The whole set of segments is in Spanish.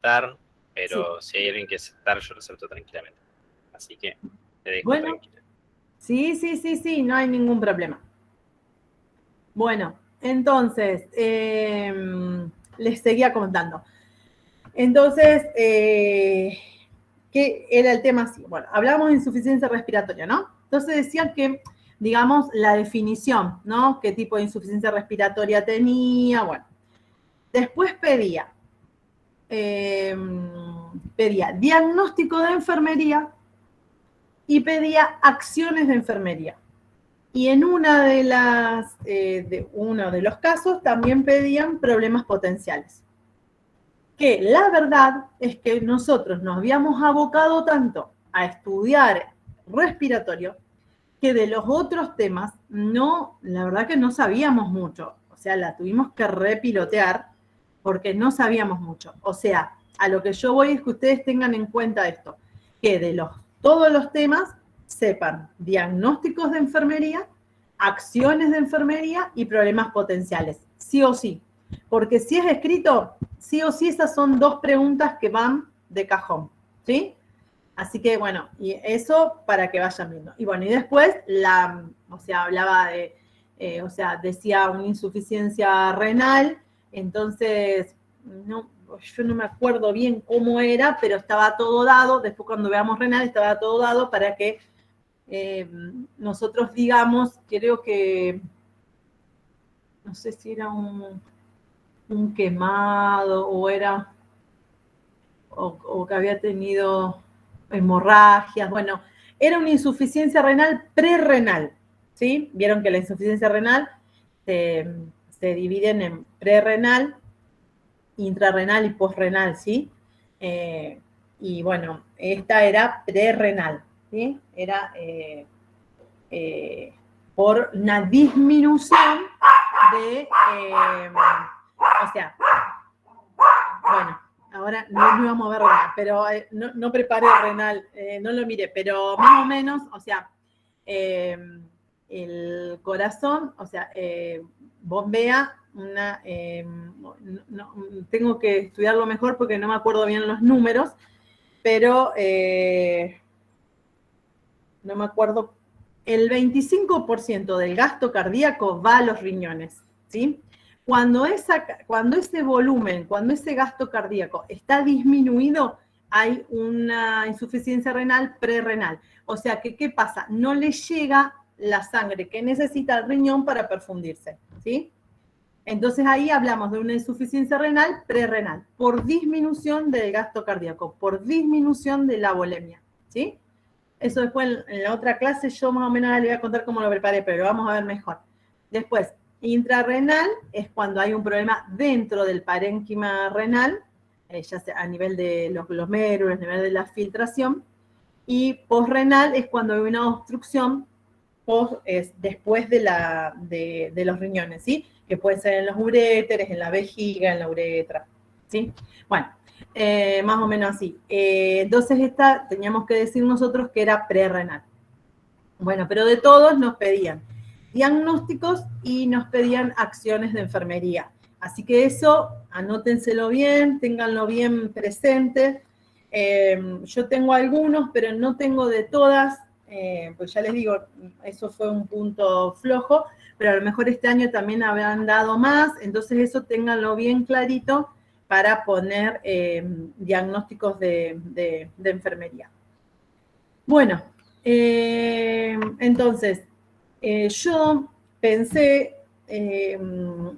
aceptar, Sí. pero si hay alguien que aceptar, yo lo acepto tranquilamente. Así que te dejo Bueno, tranquila. sí, no hay ningún problema. Bueno, entonces, les seguía contando. Entonces, ¿qué era el tema así? Bueno, hablamos de insuficiencia respiratoria, ¿no? Entonces decían que, digamos, la definición, ¿no? ¿Qué tipo de insuficiencia respiratoria tenía? Bueno, después pedía diagnóstico de enfermería y pedía acciones de enfermería. Y en una de uno de los casos también pedían problemas potenciales. Que la verdad es que nosotros nos habíamos abocado tanto a estudiar respiratorio que de los otros temas no, la verdad que no sabíamos mucho. O sea, la tuvimos que repilotear porque no sabíamos mucho. O sea, a lo que yo voy es que ustedes tengan en cuenta esto, que de todos los temas sepan diagnósticos de enfermería, acciones de enfermería y problemas potenciales, sí o sí. Porque si es escrito, sí o sí esas son dos preguntas que van de cajón, ¿sí? Así que bueno, y eso para que vayan viendo. Y bueno, y después o sea, hablaba de, o sea, decía una insuficiencia renal, entonces, no, yo no me acuerdo bien cómo era, pero estaba todo dado, después cuando veamos renal estaba todo dado para que nosotros digamos, creo que, no sé si era un quemado o era, o que había tenido hemorragias, bueno, era una insuficiencia renal prerrenal, ¿sí? Vieron que la insuficiencia renal se dividen en prerrenal, intrarrenal y posrenal, ¿sí? Y bueno, esta era prerrenal, ¿sí? Era por una disminución de, o sea, bueno, ahora no íbamos a ver renal, pero no preparé renal, no lo miré, pero más o menos, o sea, el corazón, o sea, bombea una, no, tengo que estudiarlo mejor porque no me acuerdo bien los números, pero no me acuerdo, el 25% del gasto cardíaco va a los riñones, ¿sí? Cuando ese volumen, cuando ese gasto cardíaco está disminuido, hay una insuficiencia renal prerrenal. O sea que, ¿qué pasa? No le llega la sangre que necesita el riñón para perfundirse, ¿sí? Entonces ahí hablamos de una insuficiencia renal prerrenal, por disminución del gasto cardíaco, por disminución de la volemia, ¿sí? Eso después en la otra clase yo más o menos le voy a contar cómo lo preparé, pero lo vamos a ver mejor. Después, intrarrenal es cuando hay un problema dentro del parénquima renal, ya sea a nivel de los glomérulos, a nivel de la filtración. Y posrenal es cuando hay una obstrucción después de los riñones, ¿sí? Que puede ser en los uréteres, en la vejiga, en la uretra, ¿sí? Bueno, más o menos así. Entonces esta teníamos que decir nosotros que era prerrenal. Bueno, pero de todos nos pedían diagnósticos y nos pedían acciones de enfermería. Así que eso, anótenselo bien, ténganlo bien presente. Yo tengo algunos, pero no tengo de todas, pues ya les digo, eso fue un punto flojo, pero a lo mejor este año también habrán dado más, entonces eso ténganlo bien clarito para poner diagnósticos de enfermería. Bueno, entonces, yo pensé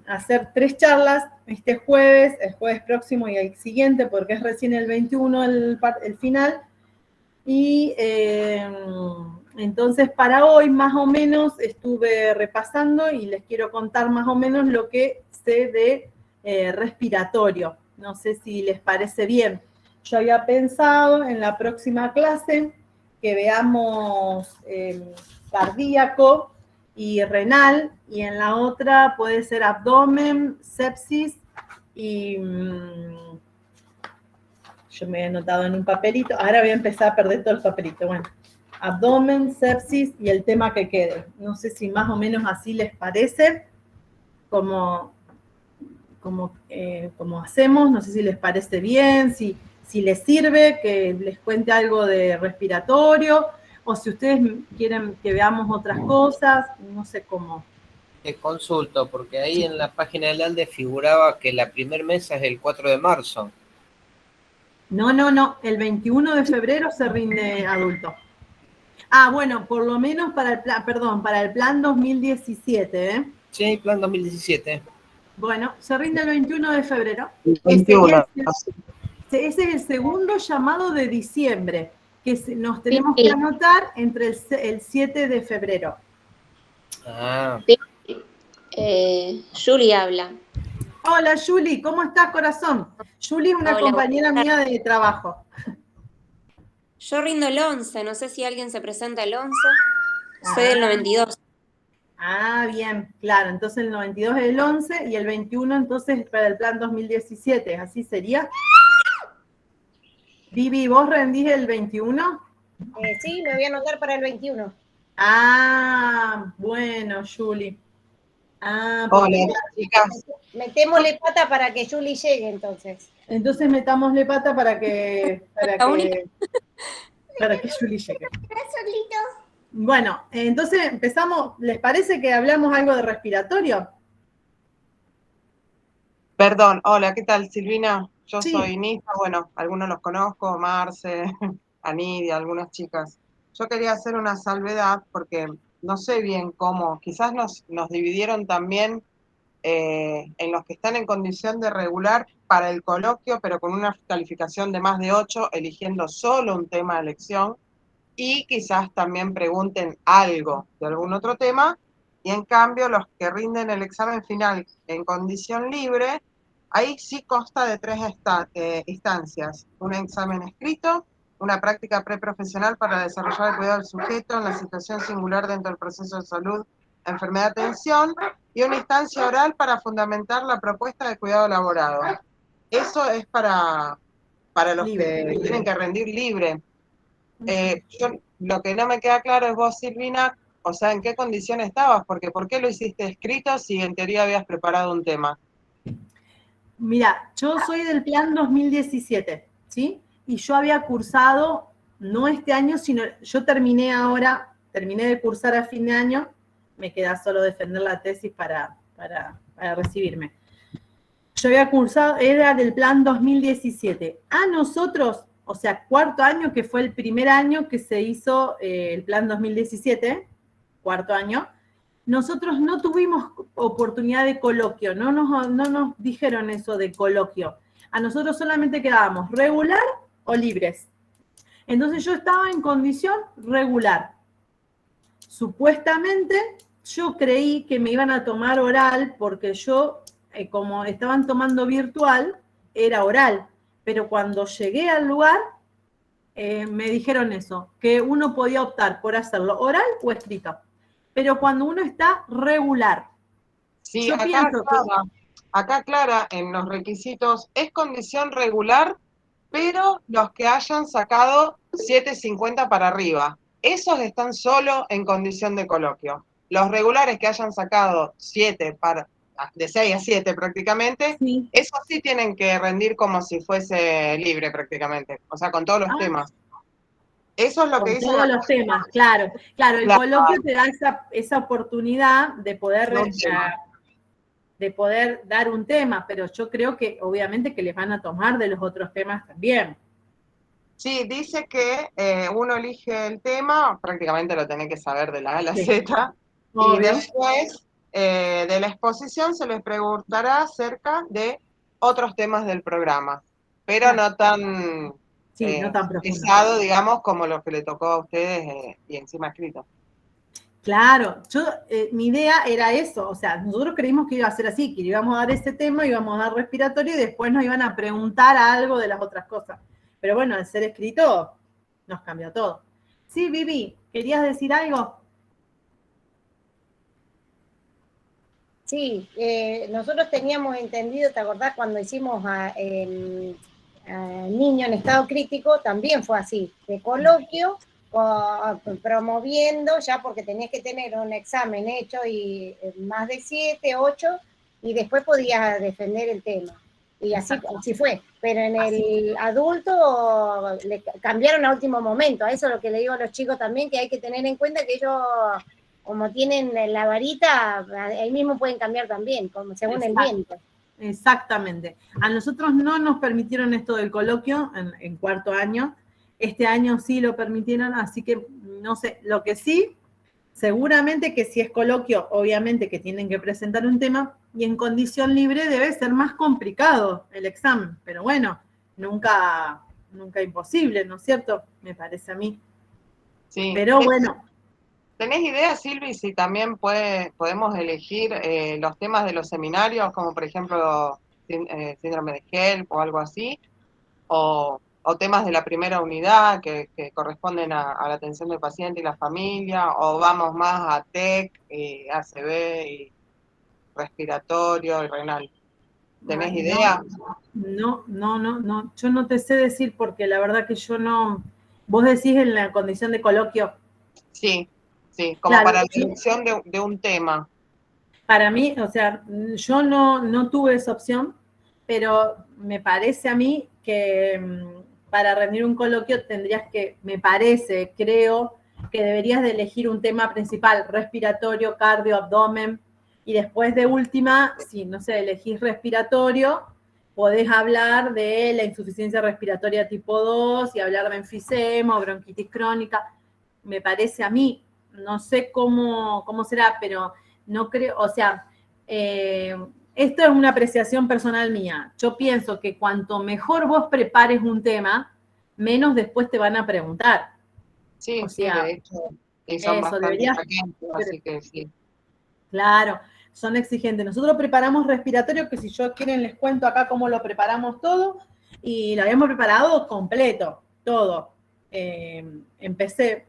hacer 3 charlas este jueves, el jueves próximo y el siguiente, porque es recién el 21 el final. Y entonces para hoy más o menos estuve repasando y les quiero contar más o menos lo que sé de respiratorio. No sé si les parece bien. Yo había pensado en la próxima clase que veamos cardíaco y renal, y en la otra puede ser abdomen, sepsis y yo me he anotado en un papelito, ahora voy a empezar a perder todo el papelito. Bueno, abdomen, sepsis y el tema que quede. No sé si más o menos así les parece, como como hacemos, no sé si les parece bien, si les sirve que les cuente algo de respiratorio, o si ustedes quieren que veamos otras cosas, no sé cómo. Te consulto, porque ahí Sí. en la página del ANDE figuraba que la primer mesa es el 4 de marzo. No, el 21 de febrero se rinde adulto. Ah, bueno, por lo menos para el plan 2017, ¿eh? Sí, plan 2017. Bueno, se rinde el 21 de febrero. El Que sería 21. ese es el segundo llamado de diciembre, que nos tenemos que anotar entre el 7 de febrero. Ah, Julie habla. Hola, Julie, ¿cómo estás, corazón? Julie es una Hola, compañera mía de trabajo. Yo rindo el 11, no sé si alguien se presenta el 11. Soy del 92. Ah, bien, claro, entonces el 92 es el 11 y el 21 entonces para el plan 2017, ¿así sería? Vivi, ¿vos rendís el 21? Sí, me voy a anotar para el 21. Ah, bueno, Julie. Ah, hola, chicas. Metémosle pata para que Julie llegue entonces. entonces metámosle pata para que Julie llegue. Bueno, entonces empezamos, ¿les parece que hablamos algo de respiratorio? Perdón, hola, ¿qué tal, Silvina? Yo Sí. soy Nisa, bueno, algunos los conozco, Marce, Anidia, algunas chicas. Yo quería hacer una salvedad porque no sé bien cómo, quizás nos dividieron también en los que están en condición de regular para el coloquio, pero con una calificación de más de 8, eligiendo solo un tema de elección, y quizás también pregunten algo de algún otro tema, y en cambio los que rinden el examen final en condición libre, ahí sí consta de 3 instancias: un examen escrito, una práctica preprofesional para desarrollar el cuidado del sujeto en la situación singular dentro del proceso de salud, enfermedad, atención, y una instancia oral para fundamentar la propuesta de cuidado elaborado. Eso es para los Libre. que tienen que rendir libre. Yo, lo que no me queda claro es vos, Silvina, o sea, ¿en qué condición estabas? Porque ¿por qué lo hiciste escrito si en teoría habías preparado un tema? Mira, yo soy del plan 2017, ¿sí? Y yo había cursado, no este año, sino yo terminé de cursar a fin de año, me queda solo defender la tesis para recibirme. Yo había cursado, era del plan 2017. A nosotros, o sea, cuarto año, que fue el primer año que se hizo el plan 2017, cuarto año, nosotros no tuvimos oportunidad de coloquio, no nos dijeron eso de coloquio. A nosotros solamente quedábamos regular o libres. Entonces yo estaba en condición regular. Supuestamente yo creí que me iban a tomar oral porque yo, como estaban tomando virtual, era oral. Pero cuando llegué al lugar, me dijeron eso, que uno podía optar por hacerlo oral o escrito. Pero cuando uno está regular. Sí, yo pienso acá Clara, en los requisitos, es condición regular, pero los que hayan sacado 7.50 para arriba, esos están solo en condición de coloquio. Los regulares que hayan sacado 7 de 6 a 7 prácticamente, sí. esos sí tienen que rendir como si fuese libre prácticamente, o sea, con todos los temas. Eso es lo que Con dicen todos los temas, claro. Claro, el coloquio te da esa oportunidad de poder dar un tema, pero yo creo que obviamente que les van a tomar de los otros temas también. Sí, dice que uno elige el tema, prácticamente lo tenés que saber de la A a la Z, y después de la exposición se les preguntará acerca de otros temas del programa, pero no tan, no tan pesado, digamos, como los que le tocó a ustedes y encima escrito. Claro, mi idea era eso, o sea, nosotros creímos que iba a ser así, que íbamos a dar ese tema, íbamos a dar respiratorio y después nos iban a preguntar algo de las otras cosas. Pero bueno, al ser escrito, nos cambió todo. Sí, Vivi, ¿querías decir algo? Sí, nosotros teníamos entendido, ¿te acordás cuando hicimos a niño en estado crítico? También fue así, de coloquio, promoviendo, ya porque tenías que tener un examen hecho y más de 7, 8, y después podías defender el tema. Y así fue. Pero en el adulto le cambiaron a último momento. A eso es lo que le digo a los chicos también, que hay que tener en cuenta que ellos, como tienen la varita, ahí mismo pueden cambiar también, como según el viento. Exactamente. A nosotros no nos permitieron esto del coloquio en cuarto año. Este año sí lo permitieron, así que no sé. Lo que sí, seguramente que si es coloquio, obviamente que tienen que presentar un tema, y en condición libre debe ser más complicado el examen. Pero bueno, nunca imposible, ¿no es cierto? Me parece a mí. Sí. Pero bueno. ¿Tenés idea, Silvi, si también podemos elegir los temas de los seminarios, como por ejemplo síndrome de HELP o algo así? O temas de la primera unidad que corresponden a la atención del paciente y la familia, o vamos más a TEC, ACV, y respiratorio y renal. ¿Tenés idea? No. Yo no te sé decir porque la verdad que yo no... Vos decís en la condición de coloquio. Sí, como claro, para la elección de un tema. Para mí, o sea, yo no tuve esa opción, pero me parece a mí que para rendir un coloquio tendrías que, creo que deberías de elegir un tema principal, respiratorio, cardio, abdomen, y después de última, si, no sé, elegís respiratorio, podés hablar de la insuficiencia respiratoria tipo 2 y hablar de enfisema o bronquitis crónica. Me parece a mí, no sé cómo será, pero no creo, o sea, esto es una apreciación personal mía. Yo pienso que cuanto mejor vos prepares un tema, menos después te van a preguntar. Sí, o sea, de hecho, y son bastante exigentes, así que sí. Claro, son exigentes. Nosotros preparamos respiratorio, que si yo quieren les cuento acá cómo lo preparamos todo, y lo habíamos preparado completo, todo. Empecé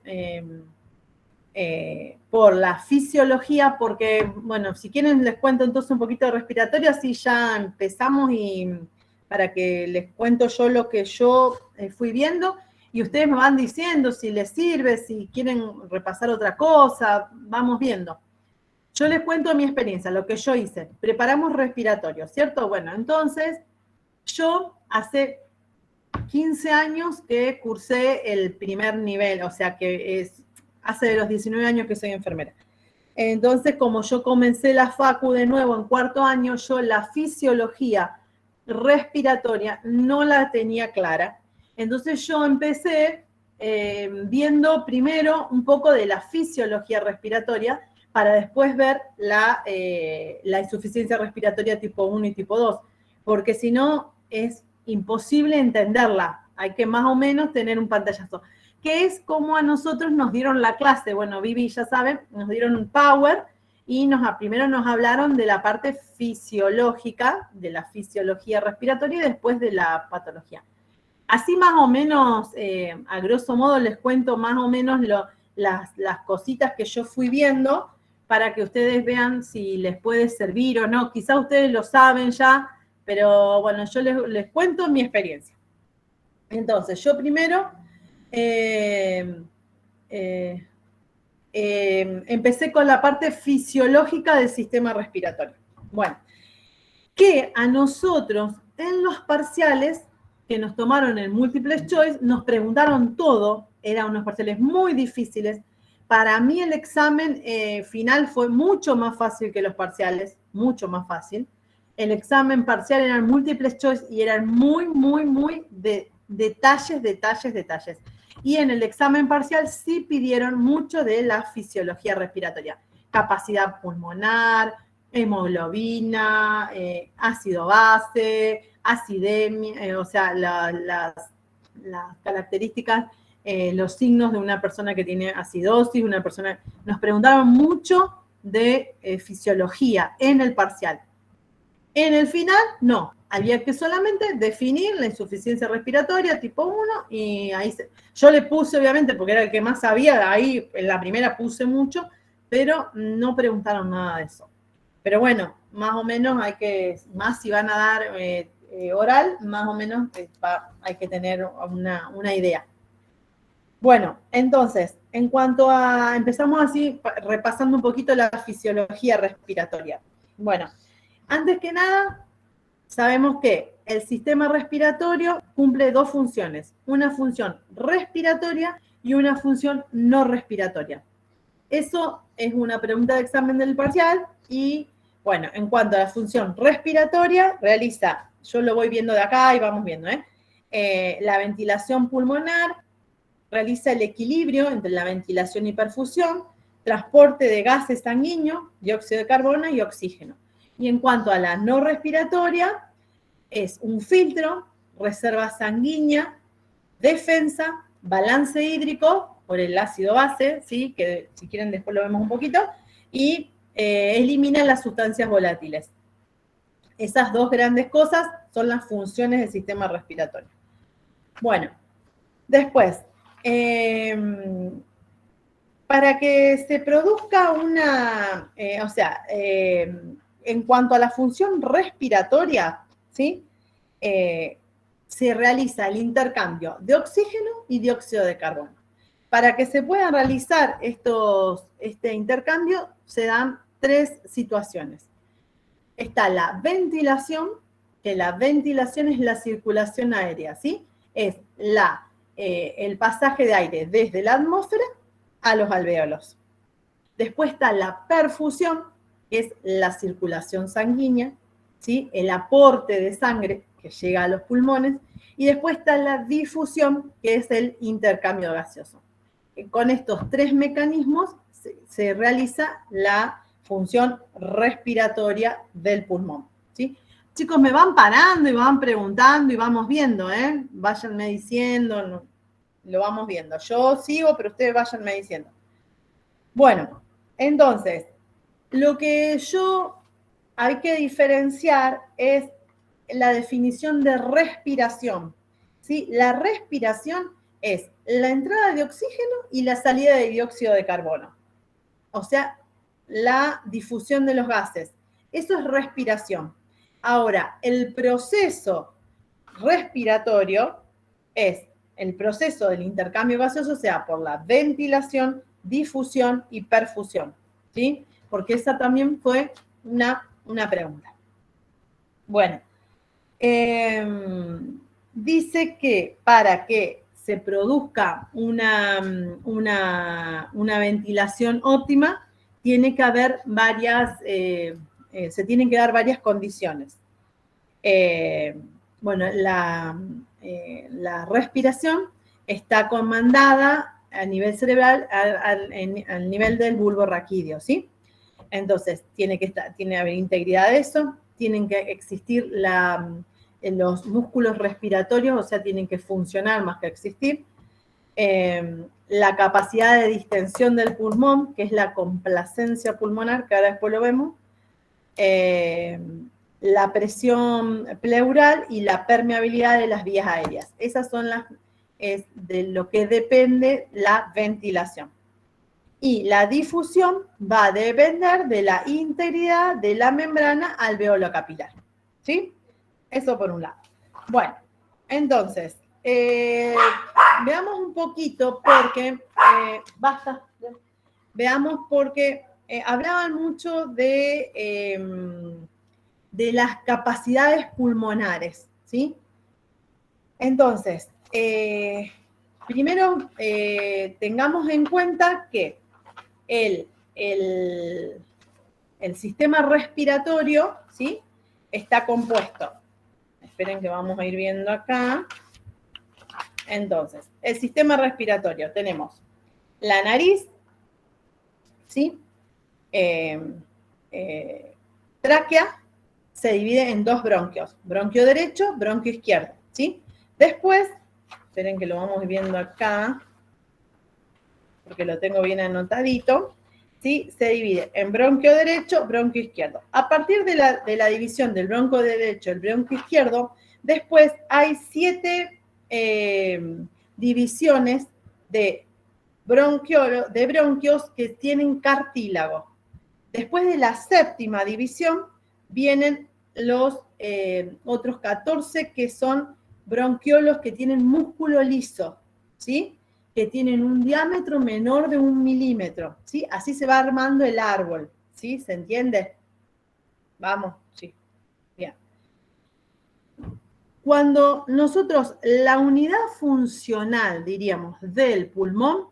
por la fisiología, porque, bueno, si quieren les cuento entonces un poquito de respiratorio, así ya empezamos y para que les cuento yo lo que yo fui viendo, y ustedes me van diciendo si les sirve, si quieren repasar otra cosa, vamos viendo. Yo les cuento mi experiencia, lo que yo hice. Preparamos respiratorio, ¿cierto? Bueno, entonces, yo hace 15 años que cursé el primer nivel, o sea que hace de los 19 años que soy enfermera. Entonces, como yo comencé la facu de nuevo en cuarto año, yo la fisiología respiratoria no la tenía clara. Entonces yo empecé viendo primero un poco de la fisiología respiratoria para después ver la insuficiencia respiratoria tipo 1 y tipo 2, porque si no es imposible entenderla. Hay que más o menos tener un pantallazo. Que es como a nosotros nos dieron la clase. Bueno, Vivi, ya saben, nos dieron un power y primero nos hablaron de la parte fisiológica, de la fisiología respiratoria y después de la patología. Así más o menos, a grosso modo, les cuento más o menos las cositas que yo fui viendo para que ustedes vean si les puede servir o no. Quizá ustedes lo saben ya, pero bueno, yo les cuento mi experiencia. Entonces, yo primero empecé con la parte fisiológica del sistema respiratorio. Bueno, que a nosotros en los parciales que nos tomaron en Multiple Choice nos preguntaron todo, eran unos parciales muy difíciles. Para mí el examen final fue mucho más fácil que los parciales, mucho más fácil. El examen parcial eran Multiple Choice y eran muy de detalles. Y en el examen parcial sí pidieron mucho de la fisiología respiratoria. Capacidad pulmonar, hemoglobina, ácido base, acidemia, o sea, las características, los signos de una persona que tiene acidosis, una persona... Nos preguntaron mucho de fisiología en el parcial. En el final, no. Había que solamente definir la insuficiencia respiratoria tipo 1 y ahí yo le puse, obviamente, porque era el que más sabía, ahí en la primera puse mucho, pero no preguntaron nada de eso. Pero bueno, más o menos más si van a dar oral, más o menos hay que tener una idea. Bueno, entonces, en cuanto empezamos así, repasando un poquito la fisiología respiratoria. Bueno, Antes que nada, sabemos que el sistema respiratorio cumple dos funciones, una función respiratoria y una función no respiratoria. Eso es una pregunta de examen del parcial y, bueno, en cuanto a la función respiratoria, realiza, yo lo voy viendo de acá y vamos viendo, la ventilación pulmonar, realiza el equilibrio entre la ventilación y perfusión, transporte de gases sanguíneos, dióxido de carbono y oxígeno. Y en cuanto a la no respiratoria, es un filtro, reserva sanguínea, defensa, balance hídrico por el ácido base, ¿sí? Que si quieren después lo vemos un poquito, y elimina las sustancias volátiles. Esas dos grandes cosas son las funciones del sistema respiratorio. Bueno, después, para que se produzca una, en cuanto a la función respiratoria, ¿sí? Se realiza el intercambio de oxígeno y dióxido de carbono. Para que se puedan realizar este intercambio, se dan tres situaciones. Está la ventilación, que la ventilación es la circulación aérea, ¿sí? Es el pasaje de aire desde la atmósfera a los alvéolos. Después está la perfusión, que es la circulación sanguínea, ¿sí? El aporte de sangre que llega a los pulmones. Y después está la difusión, que es el intercambio gaseoso. Con estos tres mecanismos se realiza la función respiratoria del pulmón, ¿sí? Chicos, me van parando y van preguntando y vamos viendo, Váyanme diciendo, lo vamos viendo. Yo sigo, pero ustedes váyanme diciendo. Bueno, entonces, lo que hay que diferenciar es la definición de respiración, ¿sí? La respiración es la entrada de oxígeno y la salida de dióxido de carbono. O sea, la difusión de los gases. Eso es respiración. Ahora, el proceso respiratorio es el proceso del intercambio gaseoso, o sea, por la ventilación, difusión y perfusión, ¿sí? Porque esa también fue una pregunta. Bueno, dice que para que se produzca una ventilación óptima, tiene que haber se tienen que dar varias condiciones. Bueno, la respiración está comandada a nivel cerebral al nivel del bulbo raquídeo, ¿sí? Entonces, tiene que haber integridad de eso, tienen que existir los músculos respiratorios, o sea, tienen que funcionar más que existir. La capacidad de distensión del pulmón, que es la complacencia pulmonar, que ahora después lo vemos. La presión pleural y la permeabilidad de las vías aéreas. Esas son de lo que depende la ventilación. Y la difusión va a depender de la integridad de la membrana alveolo-capilar, ¿sí? Eso por un lado. Bueno, entonces, veamos un poquito porque, veamos porque hablaban mucho de las capacidades pulmonares, ¿sí? Entonces, primero tengamos en cuenta que el sistema respiratorio, ¿sí? Está compuesto. Esperen que vamos a ir viendo acá. Entonces, el sistema respiratorio, tenemos la nariz, ¿sí? Tráquea, se divide en dos bronquios, bronquio derecho, bronquio izquierdo, ¿sí? Después, esperen que lo vamos viendo acá, porque lo tengo bien anotadito, ¿sí? Se divide en bronquio derecho, bronquio izquierdo. A partir de la división del bronquio derecho y el bronquio izquierdo, después hay 7 divisiones de bronquios que tienen cartílago. Después de la 7ª división, vienen los otros 14 que son bronquiolos que tienen músculo liso, ¿sí? Que tienen un diámetro menor de 1 milímetro, ¿sí? Así se va armando el árbol, ¿sí? ¿Se entiende? Vamos, sí, Cuando nosotros, la unidad funcional, diríamos, del pulmón,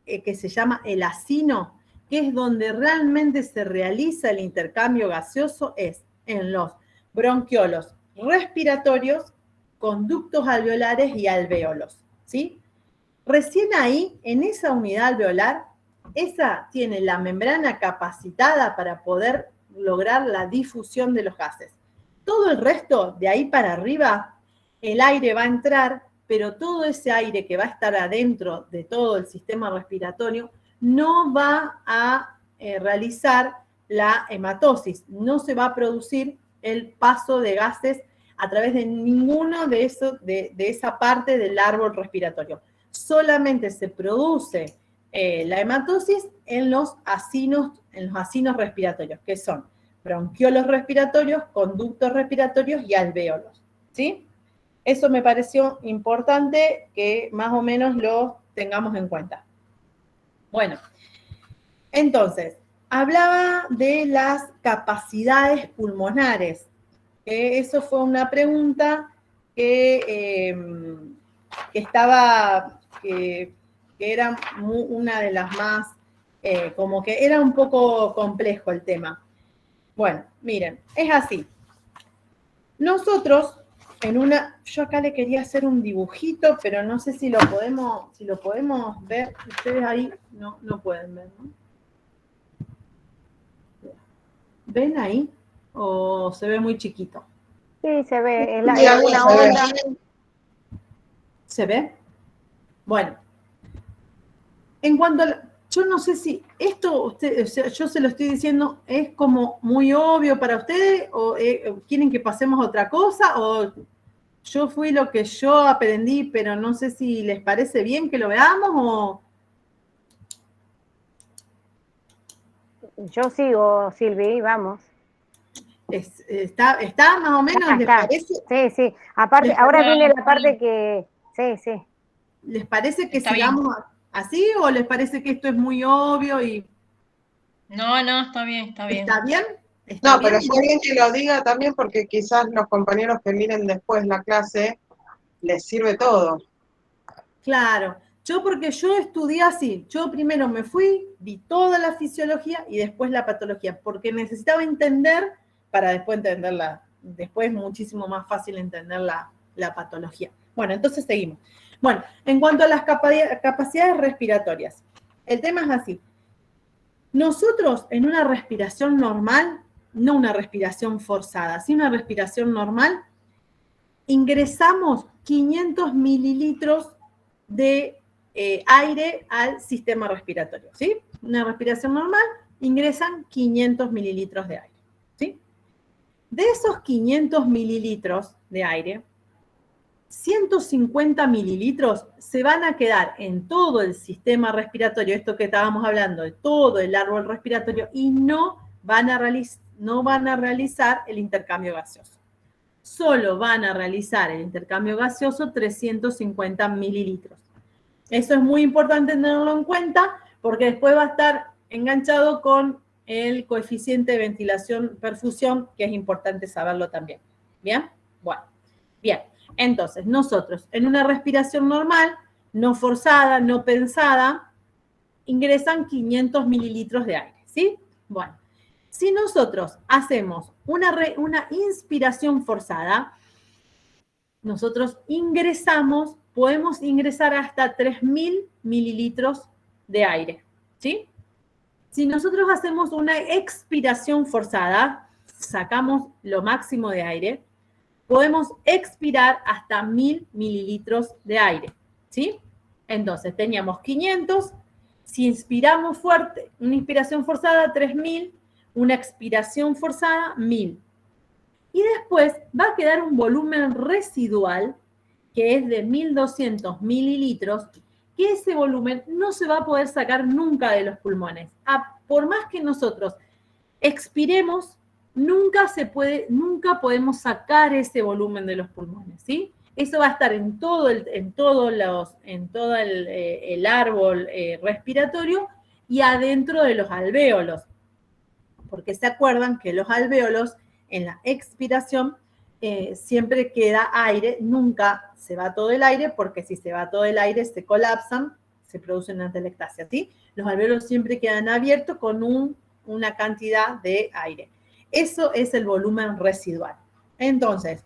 que se llama el acino, que es donde realmente se realiza el intercambio gaseoso, es en los bronquiolos respiratorios, conductos alveolares y alvéolos, ¿sí? Recién ahí, en esa unidad alveolar, esa tiene la membrana capacitada para poder lograr la difusión de los gases. Todo el resto, de ahí para arriba, el aire va a entrar, pero todo ese aire que va a estar adentro de todo el sistema respiratorio no va a realizar la hematosis, no se va a producir el paso de gases a través de ninguno de esa parte del árbol respiratorio. Solamente se produce la hematosis en los acinos respiratorios, que son bronquiolos respiratorios, conductos respiratorios y alvéolos, ¿sí? Eso me pareció importante que más o menos lo tengamos en cuenta. Bueno, entonces, hablaba de las capacidades pulmonares. Eso fue una pregunta que era una de las más, como que era un poco complejo el tema. Bueno, miren, es así. Nosotros, yo acá le quería hacer un dibujito, pero no sé si lo podemos ver. Ustedes ahí no pueden ver, ¿no? ¿Ven ahí? ¿O se ve muy chiquito? Sí, se ve, es una onda. ¿Se ve? Bueno. En cuanto a yo no sé si esto, yo se lo estoy diciendo, es como muy obvio para ustedes, o quieren que pasemos a otra cosa, o yo fui lo que yo aprendí, pero no sé si les parece bien que lo veamos, o... Yo sigo, Silvi, vamos. Está más o menos, ¿les parece? Sí. Aparte, ahora viene la parte que... Sí. ¿Les parece que Está sigamos así, o les parece que esto es muy obvio y... No, está bien. ¿Está bien? No, pero está bien que lo diga también porque quizás los compañeros que miren después la clase les sirve todo. Claro, porque yo estudié así, yo primero me fui, vi toda la fisiología y después la patología, porque necesitaba entender para después entenderla, después es muchísimo más fácil entender la patología. Bueno, entonces seguimos. Bueno, en cuanto a las capacidades respiratorias, el tema es así. Nosotros en una respiración normal, no una respiración forzada, sino una respiración normal, ingresamos 500 mililitros de aire al sistema respiratorio, ¿sí? Una respiración normal, ingresan 500 mililitros de aire, ¿sí? De esos 500 mililitros de aire, 150 mililitros se van a quedar en todo el sistema respiratorio, esto que estábamos hablando, de todo el árbol respiratorio, y no van a realizar el intercambio gaseoso. Solo van a realizar el intercambio gaseoso 350 mililitros. Eso es muy importante tenerlo en cuenta porque después va a estar enganchado con el coeficiente de ventilación-perfusión, que es importante saberlo también. ¿Bien? Bueno, bien. Entonces, nosotros en una respiración normal, no forzada, no pensada, ingresan 500 mililitros de aire, ¿sí? Bueno, si nosotros hacemos una inspiración forzada, nosotros podemos ingresar hasta 3.000 mililitros de aire, ¿sí? Si nosotros hacemos una expiración forzada, sacamos lo máximo de aire, podemos expirar hasta 1.000 mililitros de aire, ¿sí? Entonces, teníamos 500, si inspiramos fuerte, una inspiración forzada, 3.000, una expiración forzada, 1.000. Y después va a quedar un volumen residual, que es de 1.200 mililitros, que ese volumen no se va a poder sacar nunca de los pulmones. Por más que nosotros expiremos, nunca podemos sacar ese volumen de los pulmones, ¿sí? Eso va a estar en todo el árbol respiratorio y adentro de los alvéolos. Porque se acuerdan que los alvéolos en la expiración siempre queda aire, nunca se va todo el aire, porque si se va todo el aire se colapsan, se produce una atelectasia, ¿sí? Los alvéolos siempre quedan abiertos con una cantidad de aire. Eso es el volumen residual. Entonces,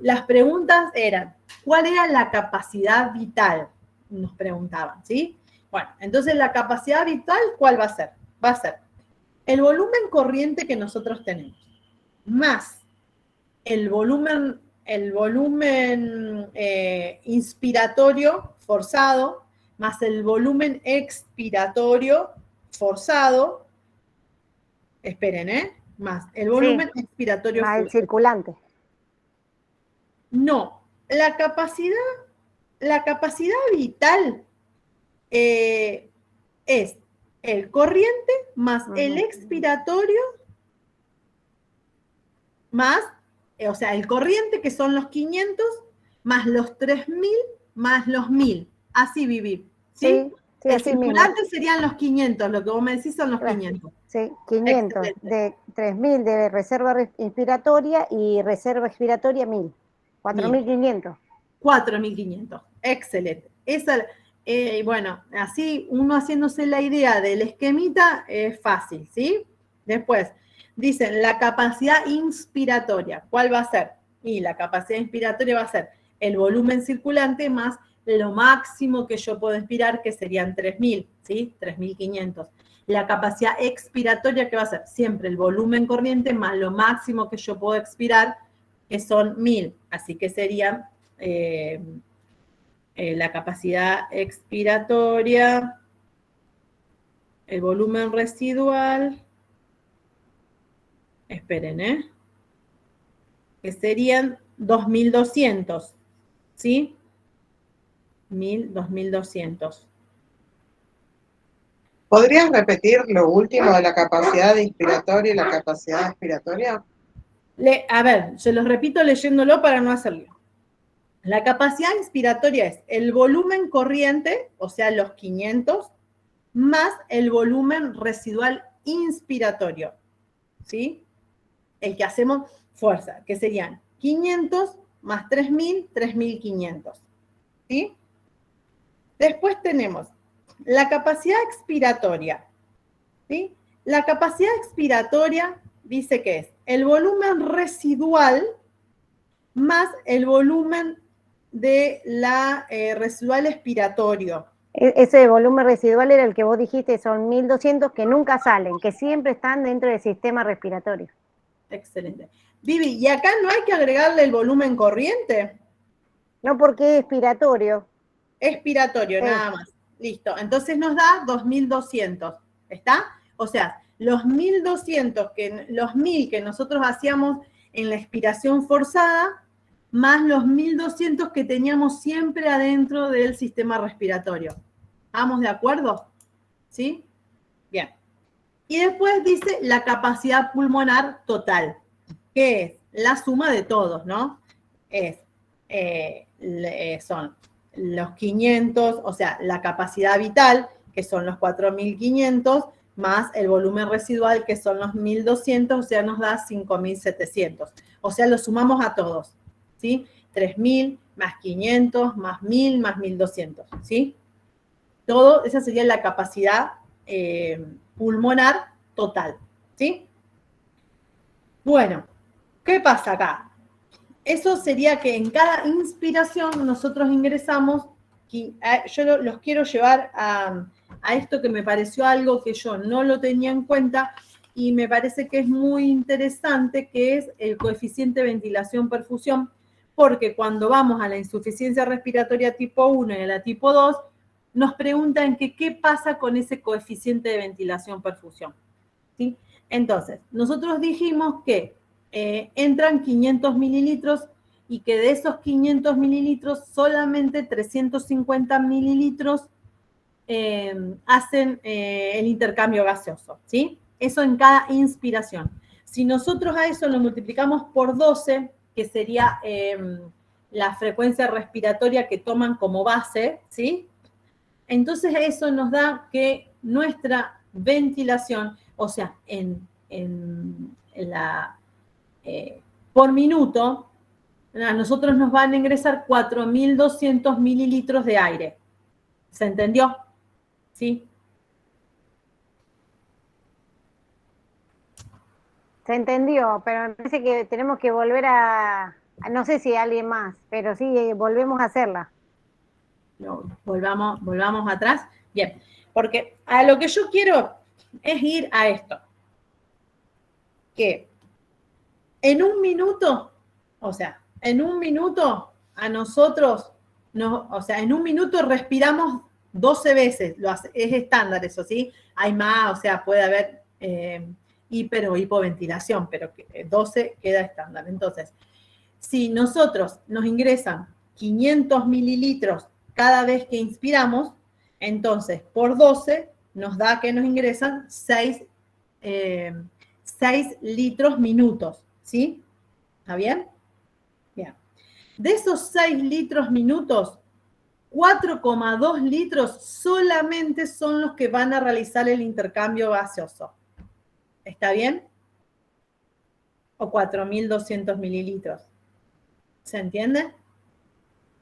las preguntas eran, ¿cuál era la capacidad vital? Nos preguntaban, ¿sí? Bueno, entonces la capacidad vital, ¿cuál va a ser? Va a ser el volumen corriente que nosotros tenemos, más el volumen inspiratorio forzado, más el volumen expiratorio forzado, esperen, más el volumen expiratorio Más el circulante. No, la capacidad vital es el corriente más el expiratorio más, o sea, el corriente que son los 500 más los 3000 más los 1000. Así vivir. ¿Sí? Sí, el así mismo. circulante serían los 500, lo que vos me decís son los 500. Sí, 500, Excelente. de 3000 de reserva inspiratoria y reserva expiratoria 1000. 4500. 4500. Excelente. Esa, bueno, así uno haciéndose la idea del esquemita es fácil, ¿sí? Después, dicen la capacidad inspiratoria. ¿Cuál va a ser? Y la capacidad inspiratoria va a ser el volumen circulante más lo máximo que yo puedo inspirar, que serían 3000, ¿sí? 3500. La capacidad expiratoria, ¿qué va a ser? Siempre el volumen corriente más lo máximo que yo puedo expirar, que son 1000. Así que serían la capacidad expiratoria, el volumen residual, esperen, que serían 2200, ¿sí? 2200. ¿Podrías repetir lo último de la capacidad inspiratoria y la capacidad expiratoria? A ver, se los repito leyéndolo para no hacerlo. La capacidad inspiratoria es el volumen corriente, o sea, los 500, más el volumen residual inspiratorio, ¿sí? El que hacemos fuerza, que serían 500 más 3000, 3500, ¿sí? Después tenemos la capacidad expiratoria, ¿sí? La capacidad expiratoria dice que es el volumen residual más el volumen de la residual expiratorio. Ese volumen residual era el que vos dijiste, son 1200 que nunca salen, que siempre están dentro del sistema respiratorio. Excelente. Vivi, ¿y acá no hay que agregarle el volumen corriente? No, porque es expiratorio. Expiratorio, nada más. Listo. Entonces nos da 2200. ¿Está? O sea, los 1200, los 1000 que nosotros hacíamos en la expiración forzada, más los 1200 que teníamos siempre adentro del sistema respiratorio. ¿Estamos de acuerdo? ¿Sí? Bien. Y después dice la capacidad pulmonar total, que es la suma de todos, ¿no? Son los 500, o sea, la capacidad vital, que son los 4500, más el volumen residual, que son los 1200, o sea, nos da 5700. O sea, lo sumamos a todos, ¿sí? 3000 más 500 más 1000 más 1200, ¿sí? Todo, esa sería la capacidad pulmonar total, ¿sí? Bueno, ¿qué pasa acá? Eso sería que en cada inspiración nosotros ingresamos, y yo los quiero llevar a esto que me pareció algo que yo no lo tenía en cuenta y me parece que es muy interesante, que es el coeficiente ventilación-perfusión, porque cuando vamos a la insuficiencia respiratoria tipo 1 y a la tipo 2, nos preguntan que qué pasa con ese coeficiente de ventilación-perfusión, ¿sí? Entonces, nosotros dijimos que entran 500 mililitros y que de esos 500 mililitros solamente 350 mililitros hacen el intercambio gaseoso, ¿sí? Eso en cada inspiración. Si nosotros a eso lo multiplicamos por 12, que sería la frecuencia respiratoria que toman como base, ¿sí? Entonces eso nos da que nuestra ventilación, o sea, por minuto, a nosotros nos van a ingresar 4.200 mililitros de aire. ¿Se entendió? ¿Sí? Se entendió, pero me parece que tenemos que volver no sé si alguien más, pero sí, volvemos a hacerla. Volvamos atrás. Bien, porque a lo que yo quiero es ir a esto. Que en un minuto, o sea, en un minuto a nosotros, en un minuto respiramos 12 veces, es estándar eso, ¿sí? Hay más, o sea, puede haber hiper o hipoventilación, pero 12 queda estándar. Entonces, si nosotros nos ingresan 500 mililitros cada vez que inspiramos, entonces por 12 nos da que nos ingresan 6 litros minutos, ¿sí? ¿Está bien? Bien. De esos 6 litros minutos, 4,2 litros solamente son los que van a realizar el intercambio gaseoso. ¿Está bien? O 4.200 mililitros. ¿Se entiende?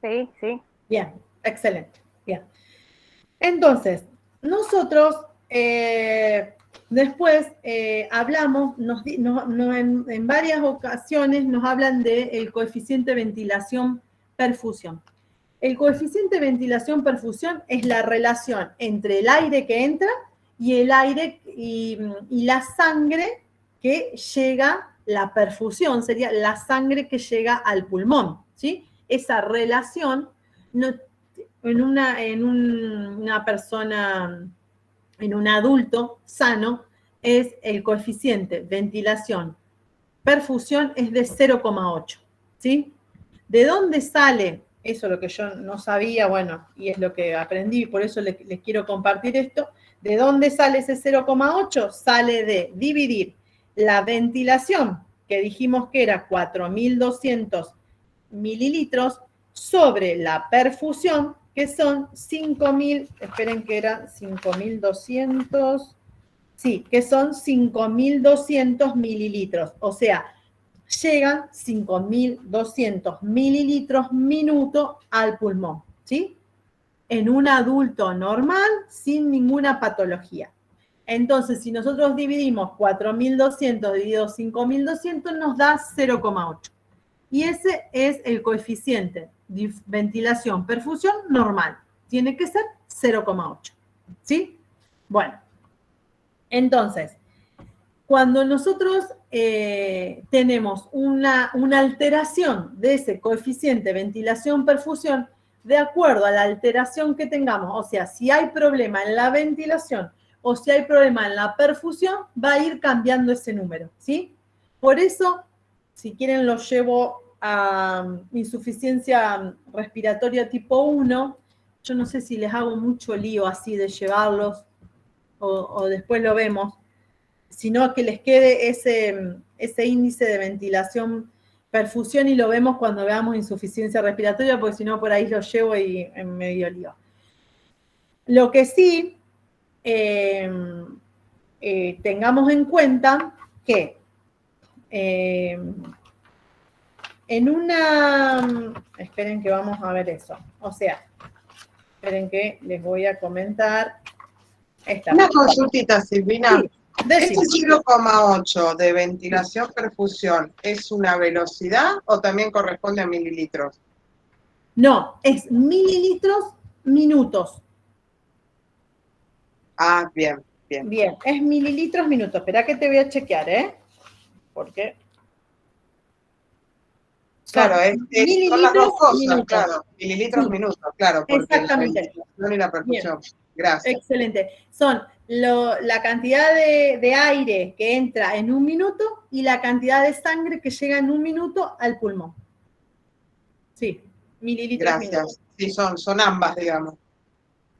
Sí, sí. Bien, excelente. Bien. Entonces, nosotros después hablamos, en varias ocasiones nos hablan del coeficiente ventilación-perfusión. El coeficiente ventilación-perfusión es la relación entre el aire que entra y el aire y la sangre que llega, la perfusión sería la sangre que llega al pulmón, ¿sí? Esa relación en una persona, en un adulto sano, es el coeficiente ventilación-perfusión es de 0,8, ¿sí? ¿De dónde sale? Eso es lo que yo no sabía, bueno, y es lo que aprendí, por eso les quiero compartir esto. ¿De dónde sale ese 0,8? Sale de dividir la ventilación, que dijimos que era 4.200 mililitros, sobre la perfusión, que son 5.000, esperen que eran 5.200, sí, que son 5.200 mililitros, o sea, llegan 5.200 mililitros minuto al pulmón, ¿sí? En un adulto normal, sin ninguna patología. Entonces, si nosotros dividimos 4.200 dividido 5.200, nos da 0,8. Y ese es el coeficiente de ventilación-perfusión normal. Tiene que ser 0,8. ¿Sí? Bueno, entonces, cuando nosotros tenemos una alteración de ese coeficiente ventilación-perfusión, de acuerdo a la alteración que tengamos, o sea, si hay problema en la ventilación o si hay problema en la perfusión, va a ir cambiando ese número, ¿sí? Por eso, si quieren, lo llevo a insuficiencia respiratoria tipo 1. Yo no sé si les hago mucho lío así de llevarlos o después lo vemos, sino que les quede ese índice de ventilación, perfusión, y lo vemos cuando veamos insuficiencia respiratoria, porque si no por ahí lo llevo y en medio lío. Lo que sí, tengamos en cuenta que en una, esperen que vamos a ver eso, o sea, esperen que les voy a comentar esta. Una consultita, Silvina. Sí, decime. ¿Este 0,8 de ventilación-perfusión es una velocidad o también corresponde a mililitros? No, es mililitros minutos. Ah, bien, bien. Bien, es mililitros minutos. Espera que te voy a chequear, ¿eh? Porque Claro, son las dos cosas, minutos. claro. Mililitros Sí. minutos, claro, porque Exactamente. la ventilación y la perfusión. Gracias. Excelente. Son la cantidad de aire que entra en un minuto y la cantidad de sangre que llega en un minuto al pulmón. Sí, mililitros Gracias. minutos. Sí, son ambas, digamos.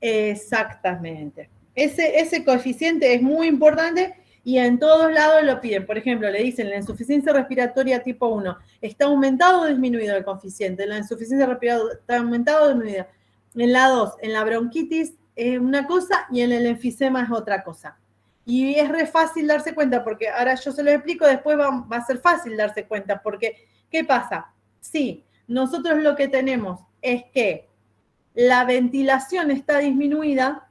Exactamente. Ese coeficiente es muy importante y en todos lados lo piden. Por ejemplo, le dicen la insuficiencia respiratoria tipo 1, ¿está aumentado o disminuido el coeficiente? La insuficiencia respiratoria está aumentado o disminuido. En la 2, en la bronquitis es una cosa y en el enfisema es otra cosa. Y es re fácil darse cuenta, porque ahora yo se lo explico, después va a ser fácil darse cuenta, porque ¿qué pasa? Sí, nosotros lo que tenemos es que la ventilación está disminuida,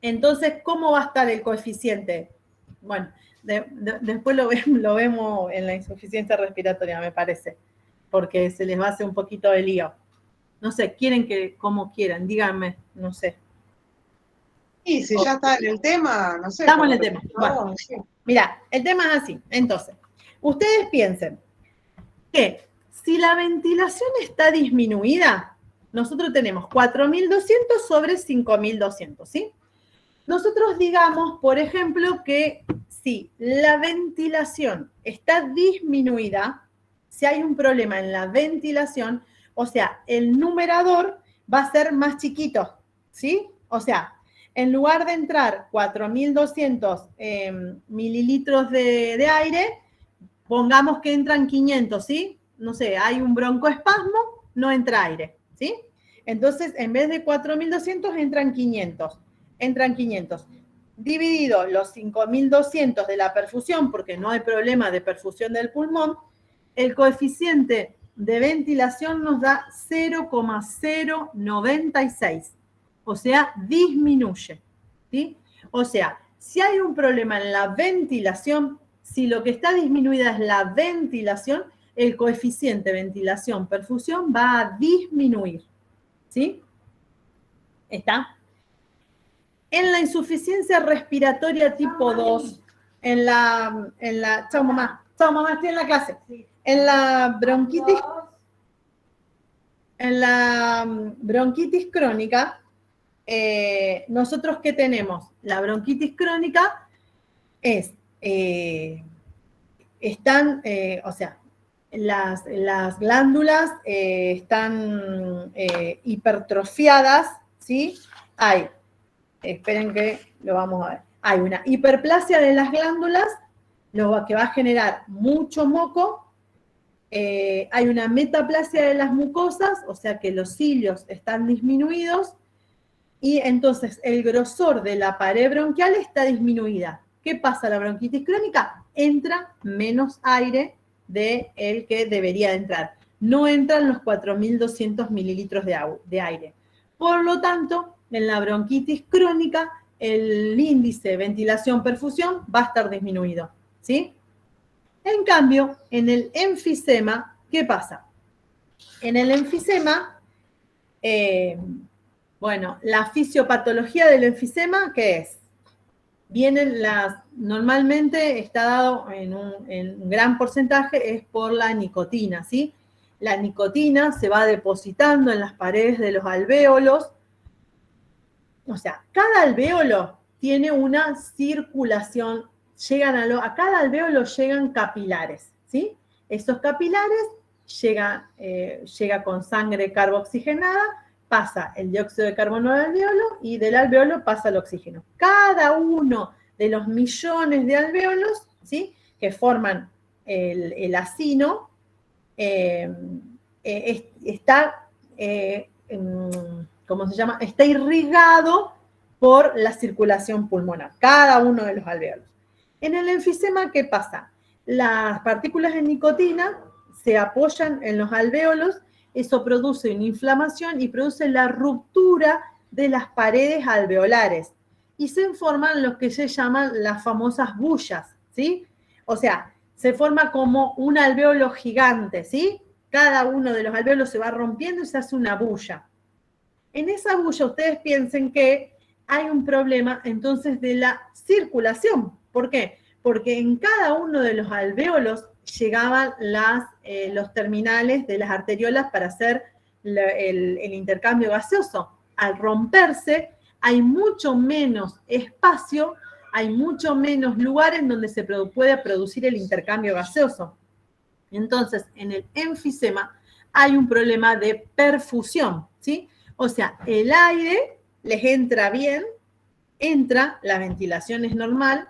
entonces, ¿cómo va a estar el coeficiente? Bueno, después lo vemos en la insuficiencia respiratoria, me parece, porque se les va a hacer un poquito de lío. No sé, quieren que, como quieran, díganme, no sé. Y si ya está en el tema, no sé. Estamos en el como tema. te- Bueno, sí. mira, el tema es así. Entonces, ustedes piensen que si la ventilación está disminuida, nosotros tenemos 4.200 sobre 5.200, ¿sí? Nosotros digamos, por ejemplo, que si la ventilación está disminuida, si hay un problema en la ventilación, o sea, el numerador va a ser más chiquito, ¿sí? O sea, en lugar de entrar 4.200 mililitros de aire, pongamos que entran 500, ¿sí? No sé, hay un broncoespasmo, no entra aire, ¿sí? Entonces, en vez de 4.200, entran 500. Entran 500. Dividido los 5.200 de la perfusión, porque no hay problema de perfusión del pulmón, el coeficiente de ventilación nos da 0,096. O sea, disminuye, ¿sí? O sea, si hay un problema en la ventilación, si lo que está disminuida es la ventilación, el coeficiente ventilación-perfusión va a disminuir, ¿sí? ¿Está? En la insuficiencia respiratoria tipo 2, chao mamá, estoy en la clase. En la bronquitis crónica, nosotros ¿qué tenemos? La bronquitis crónica es, o sea, las glándulas están hipertrofiadas, ¿sí? Esperen que lo vamos a ver. Hay una hiperplasia de las glándulas, lo que va a generar mucho moco. Hay una metaplasia de las mucosas, o sea que los cilios están disminuidos. Y entonces el grosor de la pared bronquial está disminuida. ¿Qué pasa a la bronquitis crónica? Entra menos aire del que debería entrar. No entran los 4.200 mililitros de aire. Por lo tanto, en la bronquitis crónica, el índice de ventilación-perfusión va a estar disminuido, ¿sí? En cambio, en el enfisema, ¿qué pasa? En el enfisema, bueno, la fisiopatología del enfisema, ¿qué es? Normalmente está dado en un gran porcentaje, es por la nicotina, ¿sí? La nicotina se va depositando en las paredes de los alvéolos. O sea, cada alvéolo tiene una circulación, a cada alvéolo llegan capilares, ¿sí? Esos capilares llega con sangre carboxigenada, pasa el dióxido de carbono al alvéolo y del alvéolo pasa el oxígeno. Cada uno de los millones de alvéolos, ¿sí?, que forman el acino, está, ¿cómo se llama? Está irrigado por la circulación pulmonar, cada uno de los alvéolos. En el enfisema, ¿qué pasa? Las partículas de nicotina se apoyan en los alvéolos, eso produce una inflamación y produce la ruptura de las paredes alveolares. Y se forman lo que se llaman las famosas bullas, ¿sí? O sea, se forma como un alvéolo gigante, ¿sí? Cada uno de los alvéolos se va rompiendo y se hace una bulla. En esa bulla ustedes piensen que hay un problema entonces de la circulación. ¿Por qué? Porque en cada uno de los alvéolos llegaban los terminales de las arteriolas para hacer el intercambio gaseoso. Al romperse, hay mucho menos espacio, hay mucho menos lugares en donde se puede producir el intercambio gaseoso. Entonces, en el enfisema hay un problema de perfusión, ¿sí? O sea, el aire les entra bien, la ventilación es normal,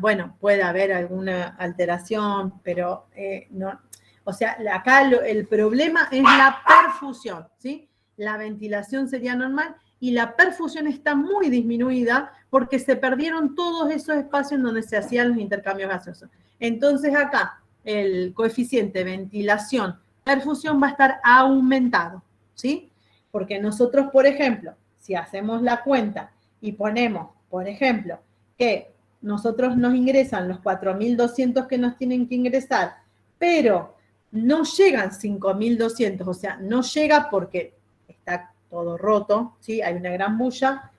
bueno, puede haber alguna alteración, pero no. O sea, acá el problema es la perfusión, ¿sí? La ventilación sería normal y la perfusión está muy disminuida porque se perdieron todos esos espacios en donde se hacían los intercambios gaseosos. Entonces acá el coeficiente de ventilación perfusión va a estar aumentado, ¿sí? Porque nosotros, por ejemplo, si hacemos la cuenta y ponemos, por ejemplo, que nosotros nos ingresan los 4.200 que nos tienen que ingresar, pero no llegan 5.200, o sea, no llega porque está todo roto, ¿sí? Hay una gran bulla,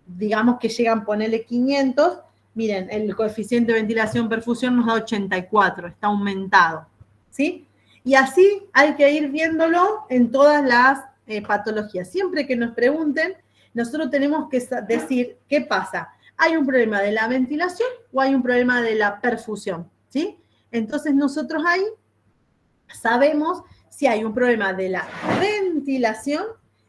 digamos que llegan, ponele 500, miren, el coeficiente de ventilación-perfusión nos da 84, está aumentado, ¿sí? Y así hay que ir viéndolo en todas las patologías. Siempre que nos pregunten, nosotros tenemos que decir qué pasa. ¿Hay un problema de la ventilación o hay un problema de la perfusión? ¿Sí? Entonces nosotros ahí sabemos si hay un problema de la ventilación,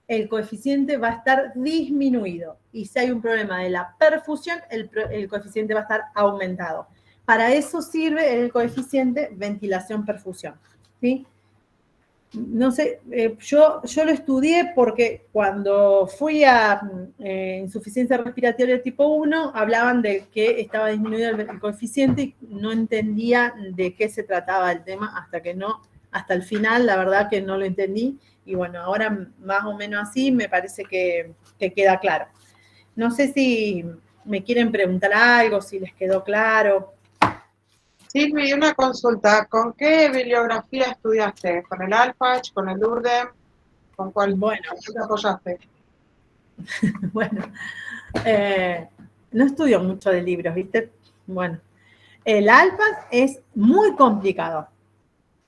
el coeficiente va a estar disminuido. Y si hay un problema de la perfusión, el coeficiente va a estar aumentado. Para eso sirve el coeficiente ventilación-perfusión. ¿Sí? No sé, yo lo estudié porque cuando fui a insuficiencia respiratoria tipo 1, hablaban de que estaba disminuido el coeficiente y no entendía de qué se trataba el tema hasta el final, la verdad que no lo entendí. Y bueno, ahora más o menos así me parece que queda claro. No sé si me quieren preguntar algo, si les quedó claro. Silvi, una consulta. ¿Con qué bibliografía estudiaste? ¿Con el Alpach, con el URDEM? ¿Con cuál? Bueno, ¿Qué te apoyaste? Bueno, no estudio mucho de libros, ¿viste? Bueno, el Alpach es muy complicado.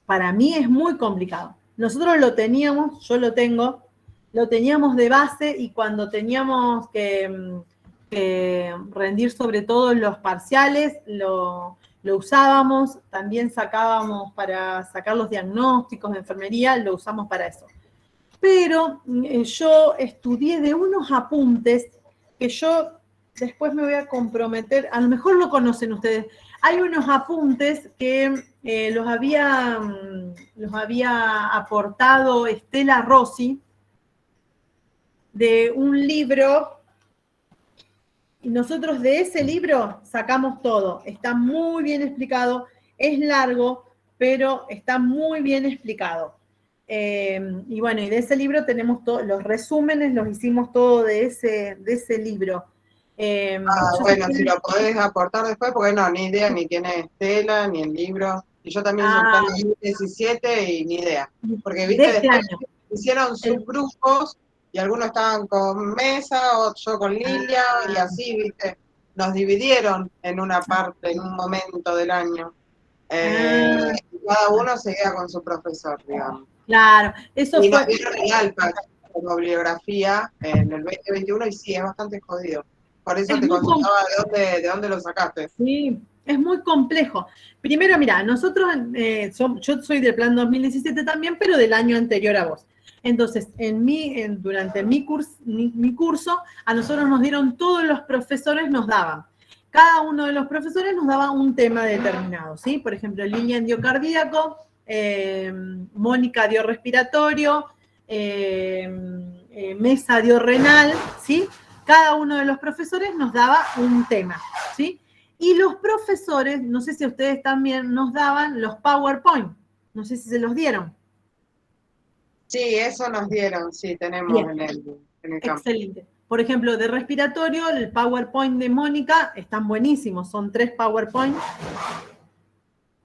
Para mí es muy complicado. Nosotros lo teníamos, yo lo tengo, lo teníamos de base y cuando teníamos que rendir sobre todo los parciales, lo usábamos, también sacábamos para sacar los diagnósticos de enfermería, lo usamos para eso. Pero yo estudié de unos apuntes que yo después me voy a comprometer, a lo mejor lo conocen ustedes. Hay unos apuntes que los había aportado Estela Rossi de un libro. Y nosotros de ese libro sacamos todo. Está muy bien explicado, es largo, pero está muy bien explicado. Y bueno, y de ese libro tenemos los resúmenes, los hicimos todo de ese libro. Bueno, si lo podés aportar después, porque no, ni idea, ni tiene Estela, ni el libro. Y yo también hice un plan de 2017 y ni idea. Porque, viste, después hicieron subgrupos y algunos estaban con Mesa, yo con Lilia, y así, viste, nos dividieron en una parte, en un momento del año. Cada uno seguía con su profesor, digamos. Claro, eso y fue. nos dieron el Alpach como bibliografía en el 2021 y sí, es bastante jodido. Por eso te consultaba de dónde lo sacaste. Sí, es muy complejo. Primero, mira, nosotros, yo soy del plan 2017 también, pero del año anterior a vos. Entonces, durante mi curso, a nosotros nos dieron, todos los profesores nos daban. Cada uno de los profesores nos daba un tema determinado, ¿sí? Por ejemplo, Lilian dio cardíaco, Mónica dio respiratorio, Mesa dio renal, ¿sí? Cada uno de los profesores nos daba un tema, ¿sí? Y los profesores, no sé si ustedes también nos daban los PowerPoint, no sé si se los dieron. Sí, eso nos dieron, sí, tenemos en el campo. Excelente. Por ejemplo, de respiratorio, el PowerPoint de Mónica están buenísimos, son 3 PowerPoint.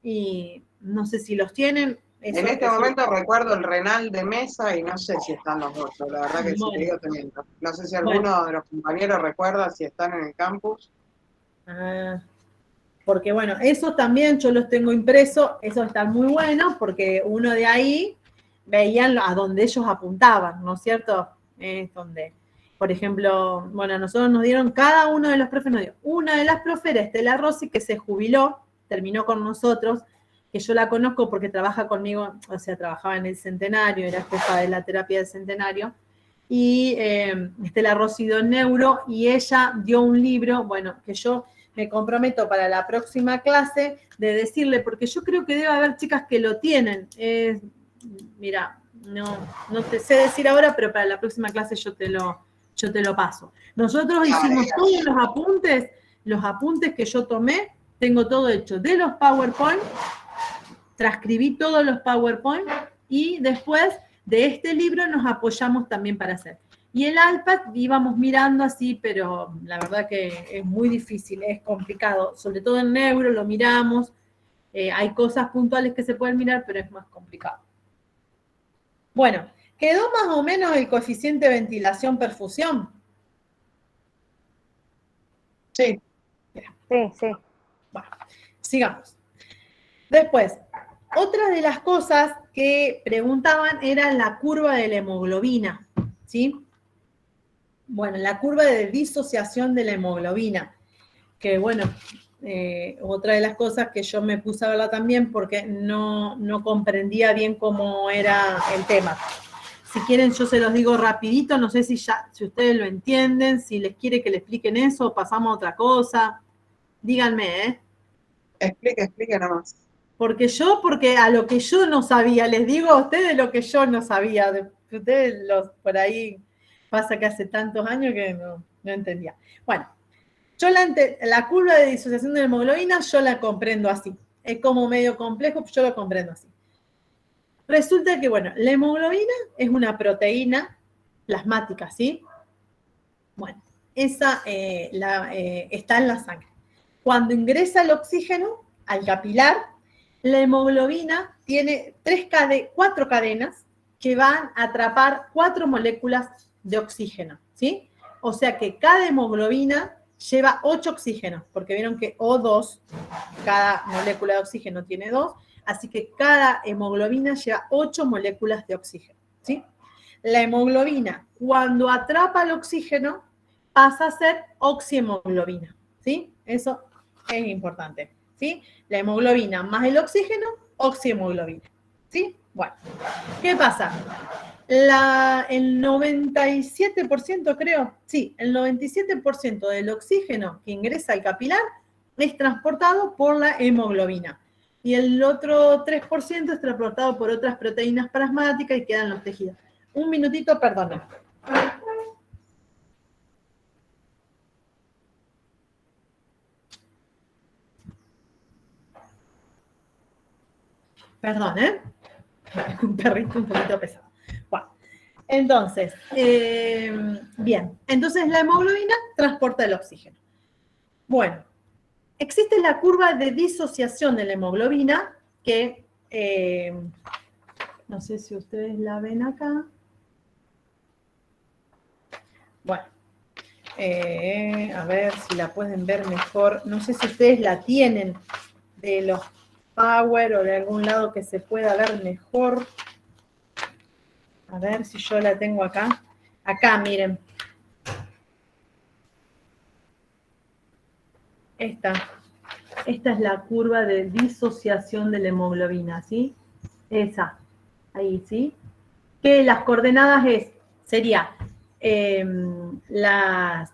Y no sé si los tienen. En este momento recuerdo el renal de Mesa y no sé si están los otros, la verdad que sí te digo teniendo. No sé si alguno de los compañeros recuerda si están en el campus. Porque bueno, esos también yo los tengo impresos, esos están muy buenos porque uno de ahí veían a donde ellos apuntaban, ¿no es cierto? Es donde, por ejemplo, bueno, nosotros nos dieron, cada uno de los profes nos dio, una de las profes era Estela Rossi, que se jubiló, terminó con nosotros, que yo la conozco porque trabaja conmigo, o sea, trabajaba en el Centenario, era jefa de la terapia del Centenario, y Estela Rossi dio neuro, y ella dio un libro, bueno, que yo me comprometo para la próxima clase de decirle, porque yo creo que debe haber chicas que lo tienen, mira, no te sé decir ahora, pero para la próxima clase yo te lo paso. Nosotros hicimos todos los apuntes que yo tomé, tengo todo hecho, de los PowerPoint, transcribí todos los PowerPoint Y después de este libro nos apoyamos también para hacer. Y el iPad íbamos mirando así, pero la verdad que es muy difícil, es complicado. Sobre todo en neuro lo miramos. Hay cosas puntuales que se pueden mirar, pero es más complicado. Bueno, ¿quedó más o menos el coeficiente ventilación-perfusión? Sí. Sí, sí. Bueno, sigamos. Después, otra de las cosas que preguntaban era la curva de la hemoglobina, ¿sí? Bueno, la curva de disociación de la hemoglobina, que bueno, otra de las cosas que yo me puse a verla también porque no comprendía bien cómo era el tema. Si quieren yo se los digo rapidito, no sé si ustedes lo entienden, si les quiere que le expliquen eso o pasamos a otra cosa. Díganme, ¿eh? Explique nomás. Porque a lo que yo no sabía, les digo a ustedes lo que yo no sabía. Ustedes por ahí pasa que hace tantos años que no entendía. Bueno, yo la curva de disociación de la hemoglobina yo la comprendo así. Es como medio complejo, pero yo lo comprendo así. Resulta que, bueno, la hemoglobina es una proteína plasmática, ¿sí? Bueno, esa está en la sangre. Cuando ingresa el oxígeno al capilar, la hemoglobina tiene 4 cadenas que van a atrapar 4 moléculas de oxígeno, ¿sí? O sea que cada hemoglobina lleva 8 oxígenos, porque vieron que O2, cada molécula de oxígeno tiene 2, así que cada hemoglobina lleva 8 moléculas de oxígeno, ¿sí? La hemoglobina, cuando atrapa el oxígeno, pasa a ser oxihemoglobina, ¿sí? Eso es importante, ¿sí? La hemoglobina más el oxígeno, oxihemoglobina, ¿sí? Bueno, ¿qué pasa? El 97%, creo, sí, el 97% del oxígeno que ingresa al capilar es transportado por la hemoglobina. Y el otro 3% es transportado por otras proteínas plasmáticas y quedan los tejidos. Un minutito, perdón. Perdón, ¿eh? Un perrito un poquito pesado. Bueno, entonces, bien. Entonces la hemoglobina transporta el oxígeno. Bueno, existe la curva de disociación de la hemoglobina que, no sé si ustedes la ven acá. Bueno, a ver si la pueden ver mejor. No sé si ustedes la tienen de los Power o de algún lado que se pueda ver mejor. A ver si yo la tengo acá. Acá, miren. Esta es la curva de disociación de la hemoglobina, ¿sí? Esa, ahí, ¿sí? Que las coordenadas sería la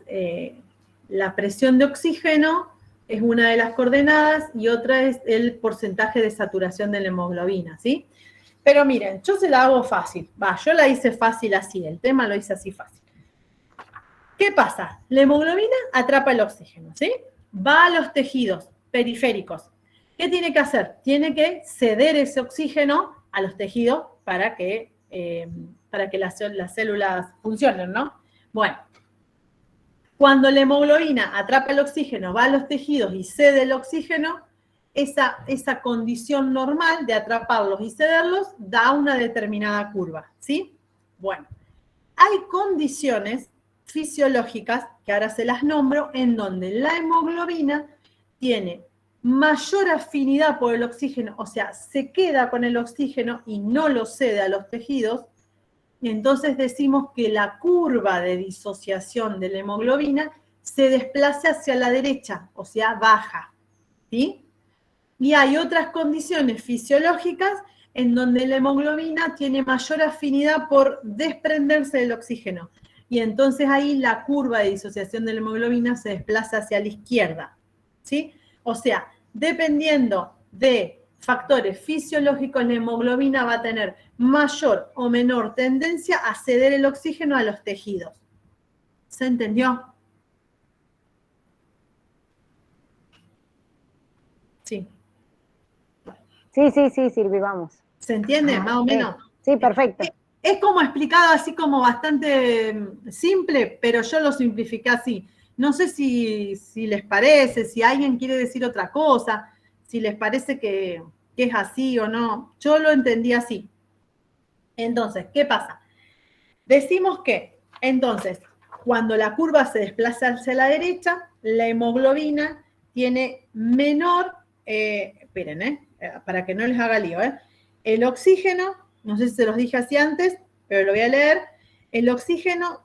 presión de oxígeno es una de las coordenadas y otra es el porcentaje de saturación de la hemoglobina, ¿sí? Pero miren, yo se la hago fácil. Yo la hice fácil así, el tema lo hice así fácil. ¿Qué pasa? La hemoglobina atrapa el oxígeno, ¿sí? Va a los tejidos periféricos. ¿Qué tiene que hacer? Tiene que ceder ese oxígeno a los tejidos para que las células funcionen, ¿no? Bueno, cuando la hemoglobina atrapa el oxígeno, va a los tejidos y cede el oxígeno, esa condición normal de atraparlos y cederlos da una determinada curva, ¿sí? Bueno, hay condiciones fisiológicas, que ahora se las nombro, en donde la hemoglobina tiene mayor afinidad por el oxígeno, o sea, se queda con el oxígeno y no lo cede a los tejidos, y entonces decimos que la curva de disociación de la hemoglobina se desplaza hacia la derecha, o sea, baja, ¿sí? Y hay otras condiciones fisiológicas en donde la hemoglobina tiene mayor afinidad por desprenderse del oxígeno. Y entonces ahí la curva de disociación de la hemoglobina se desplaza hacia la izquierda, ¿sí? O sea, dependiendo de factores fisiológicos, la hemoglobina va a tener mayor o menor tendencia a ceder el oxígeno a los tejidos. ¿Se entendió? Sí. Sí, Silvi, vamos. ¿Se entiende? Más o menos. Sí, perfecto. Es como explicado así como bastante simple, pero yo lo simplifiqué así. No sé si les parece, si alguien quiere decir otra cosa, si les parece que es así o no. Yo lo entendí así. Entonces, ¿qué pasa? Decimos que, entonces, cuando la curva se desplaza hacia la derecha, la hemoglobina tiene menor, esperen, para que no les haga lío, el oxígeno, no sé si se los dije así antes, pero lo voy a leer, el oxígeno,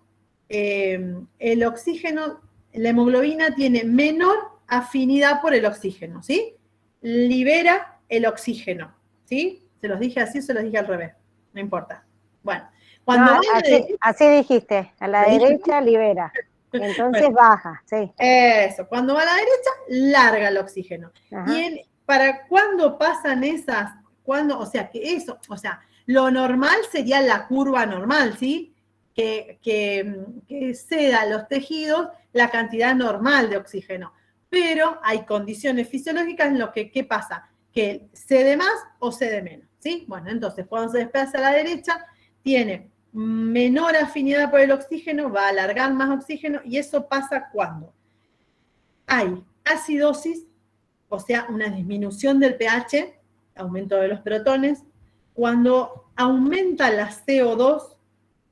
la hemoglobina tiene menor afinidad por el oxígeno, ¿sí? Libera el oxígeno, ¿sí? Se los dije así o se los dije al revés, no importa. Bueno, cuando No, va así dijiste, a la derecha libera, entonces bueno, baja, sí. eso, cuando va a la derecha, larga el oxígeno. Ajá. Y para cuando pasan esas, o sea, lo normal sería la curva normal, ¿sí? Que ceda a los tejidos la cantidad normal de oxígeno. Pero hay condiciones fisiológicas en las que, ¿qué pasa? Que cede más o cede menos, ¿sí? Bueno, entonces, cuando se desplaza a la derecha, tiene menor afinidad por el oxígeno, va a alargar más oxígeno, y eso pasa cuando hay acidosis, o sea, una disminución del pH, aumento de los protones, cuando aumenta la CO2,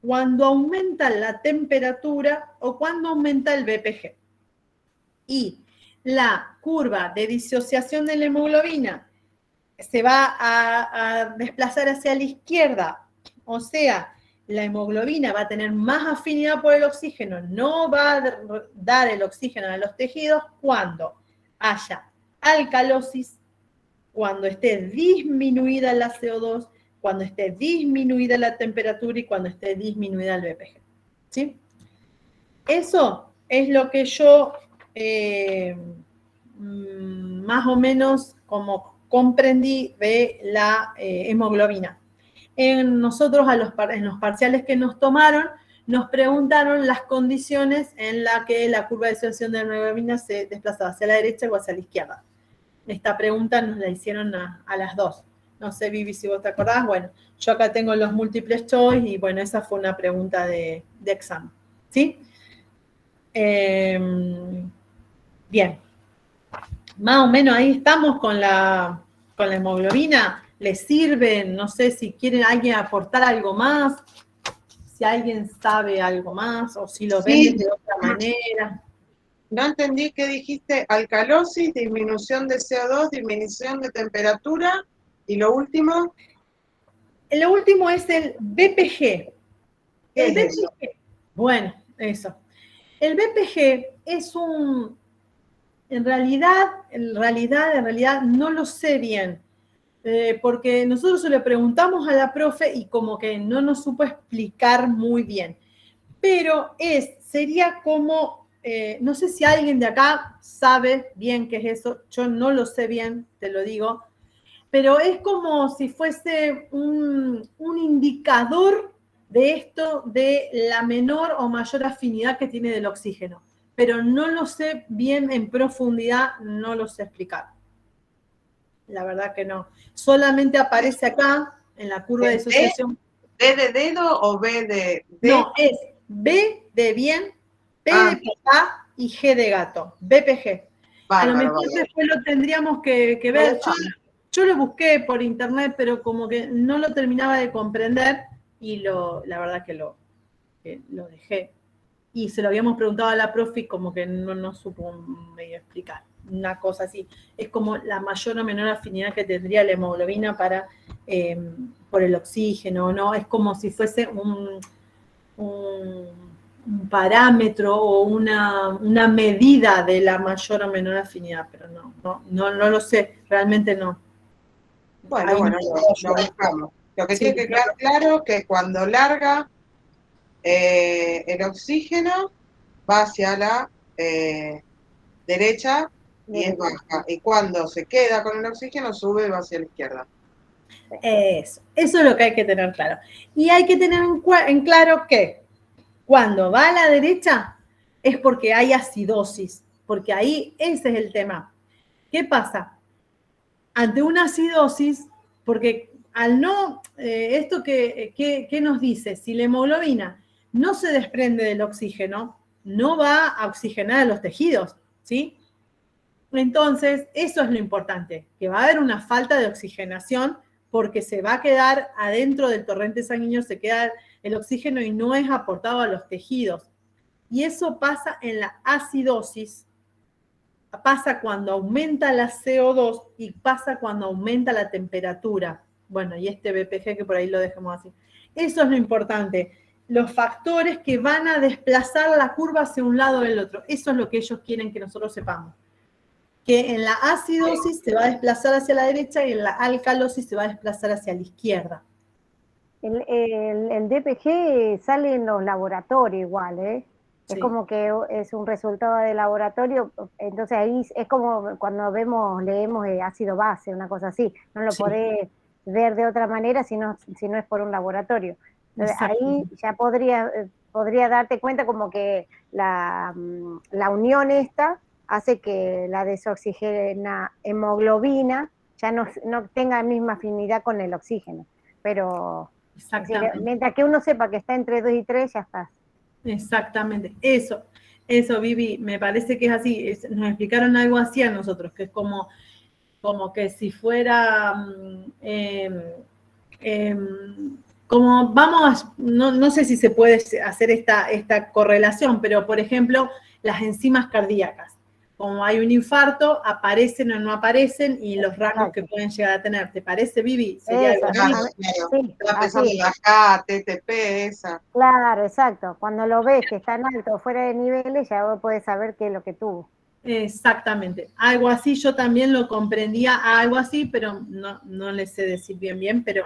cuando aumenta la temperatura o cuando aumenta el BPG. Y la curva de disociación de la hemoglobina se va a desplazar hacia la izquierda, o sea, la hemoglobina va a tener más afinidad por el oxígeno, no va a dar el oxígeno a los tejidos cuando haya alcalosis, cuando esté disminuida la CO2, cuando esté disminuida la temperatura y cuando esté disminuida el BPG. ¿Sí? Eso es lo que yo más o menos como comprendí de la hemoglobina. Nosotros en los parciales que nos tomaron, nos preguntaron las condiciones en las que la curva de disociación de la hemoglobina se desplazaba hacia la derecha o hacia la izquierda. Esta pregunta nos la hicieron a las dos. No sé, Vivi, si vos te acordás. Bueno, yo acá tengo los múltiples choice y bueno, esa fue una pregunta de examen. ¿Sí? Bien. Más o menos ahí estamos con la hemoglobina. ¿Les sirve? No sé si quieren alguien aportar algo más, si alguien sabe algo más o si lo ven de otra manera. No entendí qué dijiste, alcalosis, disminución de CO2, disminución de temperatura, y lo último. Lo último es el BPG. El BPG, eso? bueno, eso. El BPG es en realidad, no lo sé bien, porque nosotros se lo preguntamos a la profe y como que no nos supo explicar muy bien. Pero sería como, no sé si alguien de acá sabe bien qué es eso, yo no lo sé bien, te lo digo, pero es como si fuese un indicador de esto, de la menor o mayor afinidad que tiene del oxígeno. Pero no lo sé bien en profundidad, no lo sé explicar. La verdad que no. Solamente aparece acá, en la curva de disociación. ¿D de dedo o B de...? No, es B de bien, P de papá y G de gato. BPG. A lo mejor después lo tendríamos que ver. Yo lo busqué por internet, pero como que no lo terminaba de comprender y la verdad que lo dejé. Y se lo habíamos preguntado a la profe y como que no supo medio explicar. Una cosa así. Es como la mayor o menor afinidad que tendría la hemoglobina por el oxígeno, ¿no? Es como si fuese un parámetro o una medida de la mayor o menor afinidad, pero no lo sé, realmente no. Bueno, lo buscamos. Lo que tiene que quedar claro es que cuando larga el oxígeno va hacia la derecha y es baja. Y cuando se queda con el oxígeno sube y va hacia la izquierda. Eso es lo que hay que tener claro. Y hay que tener en claro que cuando va a la derecha es porque hay acidosis, porque ahí ese es el tema. ¿Qué pasa? Ante una acidosis, porque al no, esto que nos dice, si la hemoglobina no se desprende del oxígeno, no va a oxigenar a los tejidos, ¿sí? Entonces, eso es lo importante, que va a haber una falta de oxigenación porque se va a quedar adentro del torrente sanguíneo, se queda el oxígeno y no es aportado a los tejidos. Y eso pasa en la acidosis, pasa cuando aumenta la CO2 y pasa cuando aumenta la temperatura. Bueno, y este BPG que por ahí lo dejamos así. Eso es lo importante. Los factores que van a desplazar la curva hacia un lado o del otro. Eso es lo que ellos quieren que nosotros sepamos. Que en la acidosis se va a desplazar hacia la derecha y en la alcalosis se va a desplazar hacia la izquierda. El DPG sale en los laboratorios igual, ¿eh? Sí. Es como que es un resultado de laboratorio, entonces ahí es como cuando leemos ácido base, una cosa así, no lo Sí. podés ver de otra manera si no es por un laboratorio. Entonces ahí ya podría darte cuenta como que la unión esta hace que la desoxigena hemoglobina ya no tenga la misma afinidad con el oxígeno, pero mientras que uno sepa que está entre 2 y 3, ya está. Exactamente, eso, Vivi, me parece que es así, nos explicaron algo así a nosotros, que es como que si fuera, como vamos, no sé si se puede hacer esta correlación, pero por ejemplo, las enzimas cardíacas, como hay un infarto, aparecen o no aparecen y los rangos que pueden llegar a tener. ¿Te parece, Vivi? Sería algo así. Sí, estaba pensando en la K, TTP, esa. Claro, exacto. Cuando lo ves que está en alto o fuera de niveles, ya vos podés saber qué es lo que tuvo. Exactamente. Algo así, yo también lo comprendía algo así, pero no le sé decir bien, pero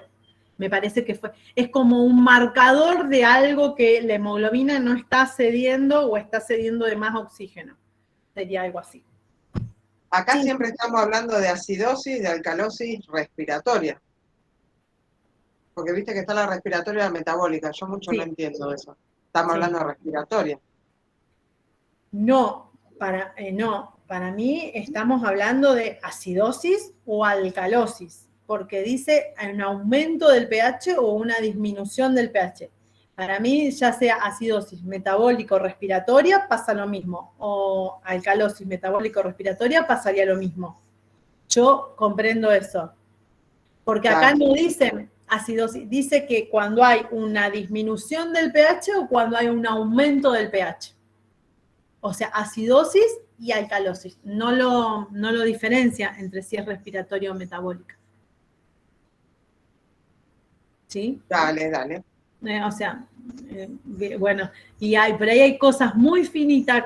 me parece que es como un marcador de algo que la hemoglobina no está cediendo o está cediendo de más oxígeno. Sería algo así. Acá Sí. siempre estamos hablando de acidosis, de alcalosis respiratoria. Porque viste que está la respiratoria y la metabólica. Yo mucho no entiendo eso. Estamos hablando de respiratoria. No, para mí estamos hablando de acidosis o alcalosis, porque dice un aumento del pH o una disminución del pH. Para mí, ya sea acidosis metabólico-respiratoria, pasa lo mismo, o alcalosis metabólico-respiratoria, pasaría lo mismo. Yo comprendo eso, porque acá no dicen acidosis, dice que cuando hay una disminución del pH o cuando hay un aumento del pH. O sea, acidosis y alcalosis. No lo diferencia entre si es respiratoria o metabólica. ¿Sí? Dale. O sea, bueno, pero ahí hay cosas muy finitas,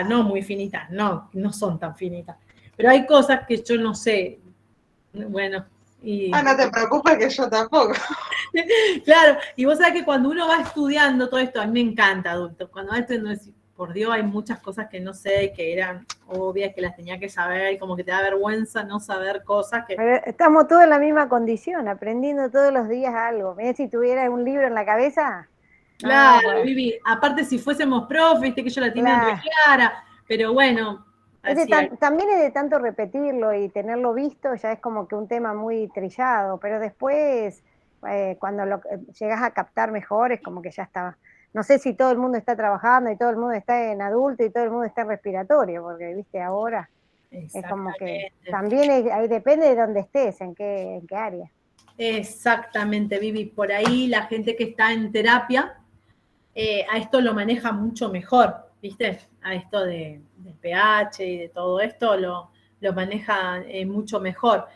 no muy finitas, no son tan finitas, pero hay cosas que yo no sé, bueno. No te preocupes que yo tampoco. Claro, y vos sabés que cuando uno va estudiando todo esto, a mí me encanta, adulto, cuando va estudiando, por Dios, hay muchas cosas que no sé, que eran obvias, que las tenía que saber, y como que te da vergüenza no saber cosas que... Pero estamos todos en la misma condición, aprendiendo todos los días algo. Mirá, si tuvieras un libro en la cabeza. Claro, bueno. Vivi, aparte si fuésemos profe, viste que yo la tenía re clara, pero bueno. También es de tanto repetirlo y tenerlo visto, ya es como que un tema muy trillado, pero después, cuando llegas a captar mejor, es como que ya está. No sé si todo el mundo está trabajando y todo el mundo está en adulto y todo el mundo está en respiratorio, porque viste ahora es como que también ahí depende de dónde estés, en qué área. Exactamente, Vivi, por ahí la gente que está en terapia a esto lo maneja mucho mejor, ¿viste? A esto del pH y de todo esto lo maneja mucho mejor.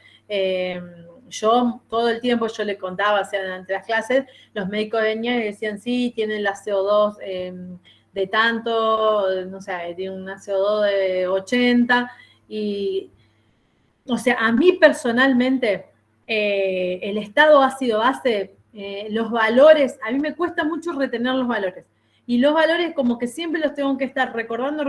Yo todo el tiempo yo le contaba, o sea, durante las clases, los médicos venían y decían, sí, tienen la CO2 de tanto, no sé, tiene una CO2 de 80, y, o sea, a mí personalmente, el estado ácido-base, los valores, a mí me cuesta mucho retener los valores. Y los valores como que siempre los tengo que estar recordando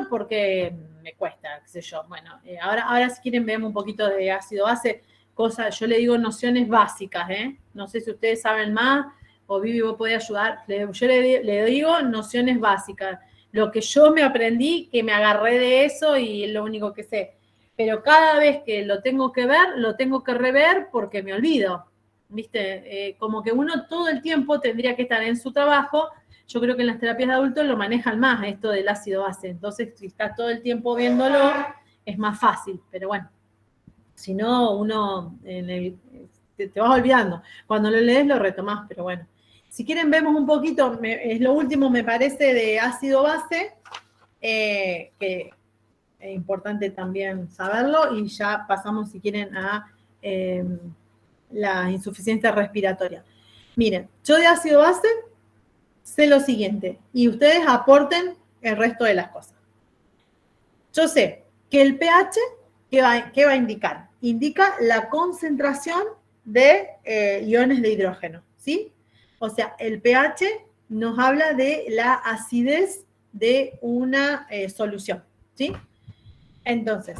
porque me cuesta, qué sé yo. Bueno, ahora si quieren veamos un poquito de ácido-base, cosas, yo le digo nociones básicas, ¿eh? No sé si ustedes saben más, o Vivi, vos podés ayudar. Yo le digo nociones básicas. Lo que yo me aprendí, que me agarré de eso y es lo único que sé. Pero cada vez que lo tengo que ver, lo tengo que rever porque me olvido. ¿viste? Como que uno todo el tiempo tendría que estar en su trabajo. Yo creo que en las terapias de adultos lo manejan más, esto del ácido base. Entonces, si estás todo el tiempo viéndolo, es más fácil. Pero bueno, si no, uno te vas olvidando. Cuando lo lees, lo retomás, pero bueno. Si quieren, vemos un poquito, es lo último, me parece, de ácido base, que es importante también saberlo, y ya pasamos, si quieren, a la insuficiencia respiratoria. Miren, yo de ácido base sé lo siguiente, y ustedes aporten el resto de las cosas. Yo sé que el pH, ¿qué va a indicar? Indica la concentración de iones de hidrógeno, ¿sí? O sea, el pH nos habla de la acidez de una solución, ¿sí? Entonces,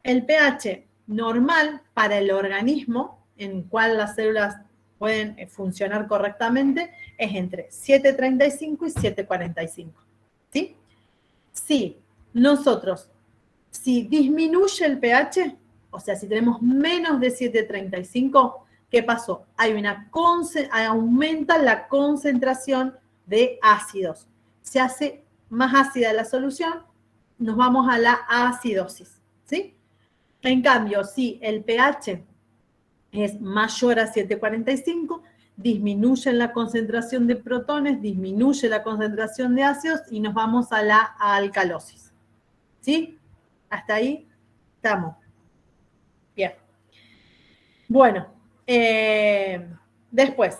el pH normal para el organismo, en cual las células pueden funcionar correctamente, es entre 7,35 y 7,45, ¿sí? Si disminuye el pH, o sea, si tenemos menos de 7,35, ¿qué pasó? Aumenta la concentración de ácidos. Se hace más ácida la solución, nos vamos a la acidosis, ¿sí? En cambio, si el pH es mayor a 7,45, disminuye la concentración de protones, disminuye la concentración de ácidos y nos vamos a la alcalosis, ¿sí? Hasta ahí estamos. Bien. Bueno, después,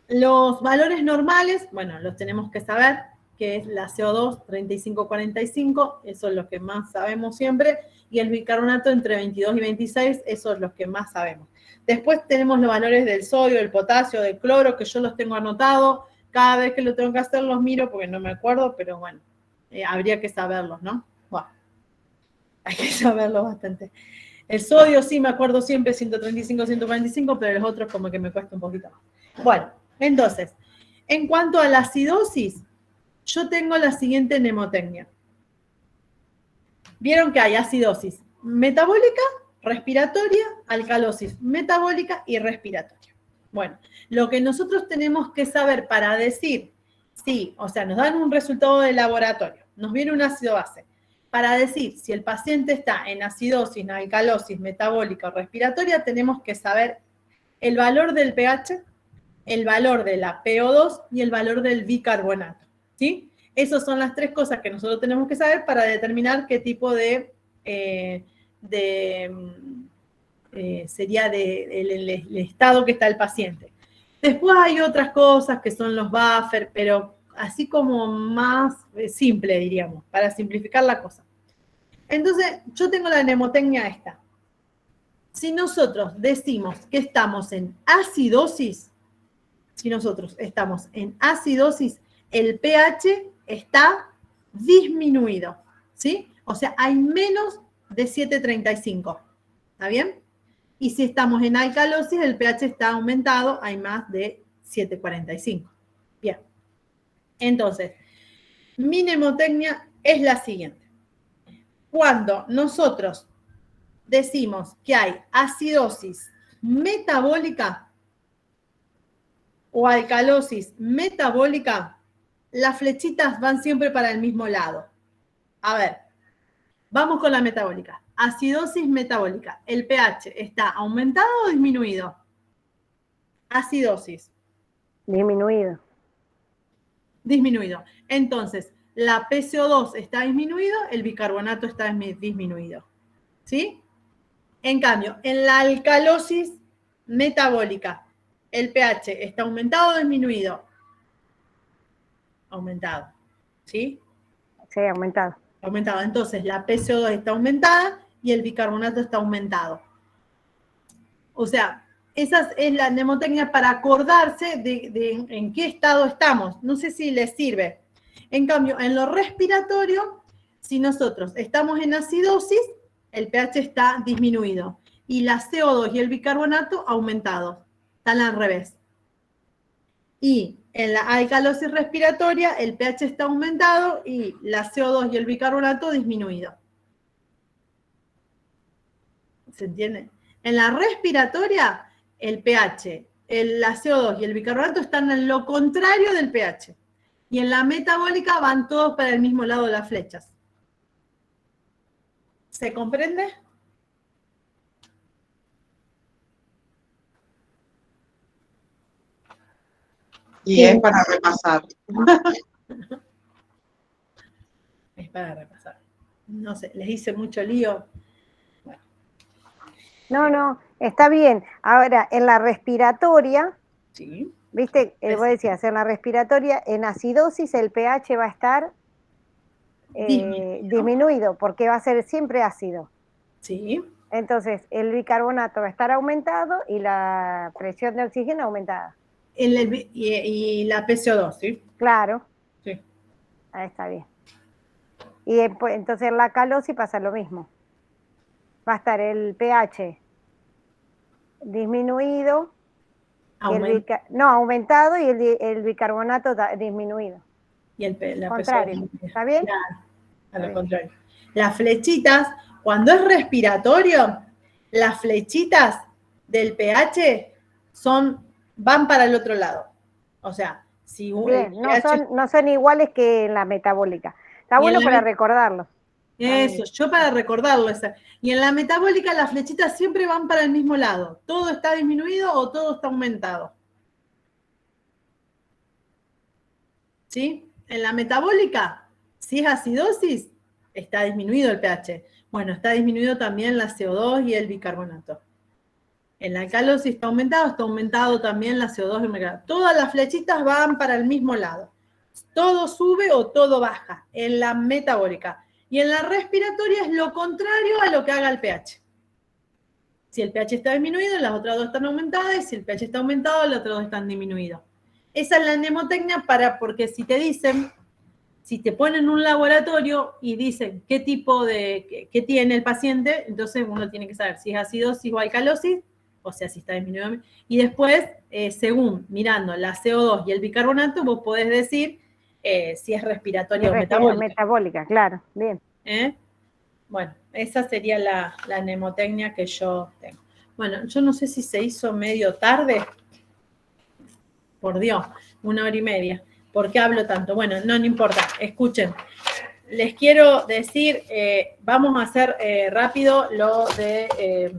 los valores normales, bueno, los tenemos que saber, que es la CO2 35,45, eso es lo que más sabemos siempre, y el bicarbonato entre 22 y 26, eso es lo que más sabemos. Después tenemos los valores del sodio, del potasio, del cloro, que yo los tengo anotados, cada vez que lo tengo que hacer los miro porque no me acuerdo, pero bueno, habría que saberlos, ¿no? Bueno, hay que saberlo bastante. El sodio sí me acuerdo siempre, 135, 145, pero los otros como que me cuesta un poquito más. Bueno, entonces, en cuanto a la acidosis, yo tengo la siguiente mnemotecnia. Vieron que hay acidosis metabólica, respiratoria, alcalosis metabólica y respiratoria. Bueno, lo que nosotros tenemos que saber para decir, sí, o sea, nos dan un resultado de laboratorio, nos viene un ácido base. Para decir si el paciente está en acidosis, en alcalosis metabólica o respiratoria, tenemos que saber el valor del pH, el valor de la PO2 y el valor del bicarbonato, ¿sí? Esas son las tres cosas que nosotros tenemos que saber para determinar qué tipo sería el estado que está el paciente. Después hay otras cosas que son los buffers, pero así como más simple, diríamos, para simplificar la cosa. Entonces, yo tengo la mnemotecnia esta. Si nosotros decimos que estamos en acidosis, el pH está disminuido, ¿sí? O sea, hay menos de 7,35, ¿está bien? Y si estamos en alcalosis, el pH está aumentado, hay más de 7,45. Bien. Entonces, mi mnemotecnia es la siguiente. Cuando nosotros decimos que hay acidosis metabólica o alcalosis metabólica, las flechitas van siempre para el mismo lado. A ver, vamos con la metabólica. Acidosis metabólica. ¿El pH está aumentado o disminuido? Acidosis. Disminuido. Disminuido. Entonces, la PCO2 está disminuido, el bicarbonato está disminuido. ¿Sí? En cambio, en la alcalosis metabólica, ¿el pH está aumentado o disminuido? Aumentado. ¿Sí? Sí, aumentado. Aumentado. Entonces, la PCO2 está aumentada y el bicarbonato está aumentado. O sea, esa es la mnemotecnia para acordarse de en qué estado estamos. No sé si les sirve. En cambio, en lo respiratorio, si nosotros estamos en acidosis, el pH está disminuido. Y la CO2 y el bicarbonato aumentados. Están al revés. Y en la alcalosis respiratoria, el pH está aumentado y la CO2 y el bicarbonato disminuido. ¿Se entiende? En la respiratoria, el pH, la CO2 y el bicarbonato están en lo contrario del pH. Y en la metabólica van todos para el mismo lado de las flechas. ¿Se comprende? Y es para repasar. Es para repasar. No sé, les hice mucho lío. Bueno, No, está bien. Ahora, en la respiratoria, sí. viste, vos decías, en la respiratoria, en acidosis el pH va a estar disminuido, porque va a ser siempre ácido. Sí. Entonces, el bicarbonato va a estar aumentado y la presión de oxígeno aumentada. Y la PCO2, ¿sí? Claro. Sí. Ahí está bien. Y después, entonces en la calosis pasa lo mismo. Va a estar el pH disminuido, aumentado y el bicarbonato disminuido. Y la contrario. PCO2. ¿Está bien? Claro, a lo contrario. Las flechitas, cuando es respiratorio, las flechitas del pH van para el otro lado. O sea, si bien, no son iguales que en la metabólica. Está bueno para recordarlo. Eso, yo para recordarlo. Y en la metabólica las flechitas siempre van para el mismo lado. Todo está disminuido o todo está aumentado. ¿Sí? En la metabólica, si es acidosis, está disminuido el pH. Bueno, está disminuido también la CO2 y el bicarbonato. En la alcalosis está aumentado también la CO2 y el bicarbonato. Todas las flechitas van para el mismo lado. Todo sube o todo baja en la metabólica. Y en la respiratoria es lo contrario a lo que haga el pH. Si el pH está disminuido, las otras dos están aumentadas, y si el pH está aumentado, las otras dos están disminuidos. Esa es la mnemotecnia porque si te ponen un laboratorio y dicen qué tipo qué tiene el paciente, entonces uno tiene que saber si es acidosis o alcalosis, o sea, si está disminuido. Y después, según mirando la CO2 y el bicarbonato, vos podés decir si es respiratoria o metabólica. Metabólica, claro, bien. Bueno, esa sería la mnemotecnia que yo tengo. Bueno, yo no sé si se hizo medio tarde. Por Dios, 1 hora y media. ¿Por qué hablo tanto? Bueno, no importa, escuchen. Les quiero decir, vamos a hacer rápido lo de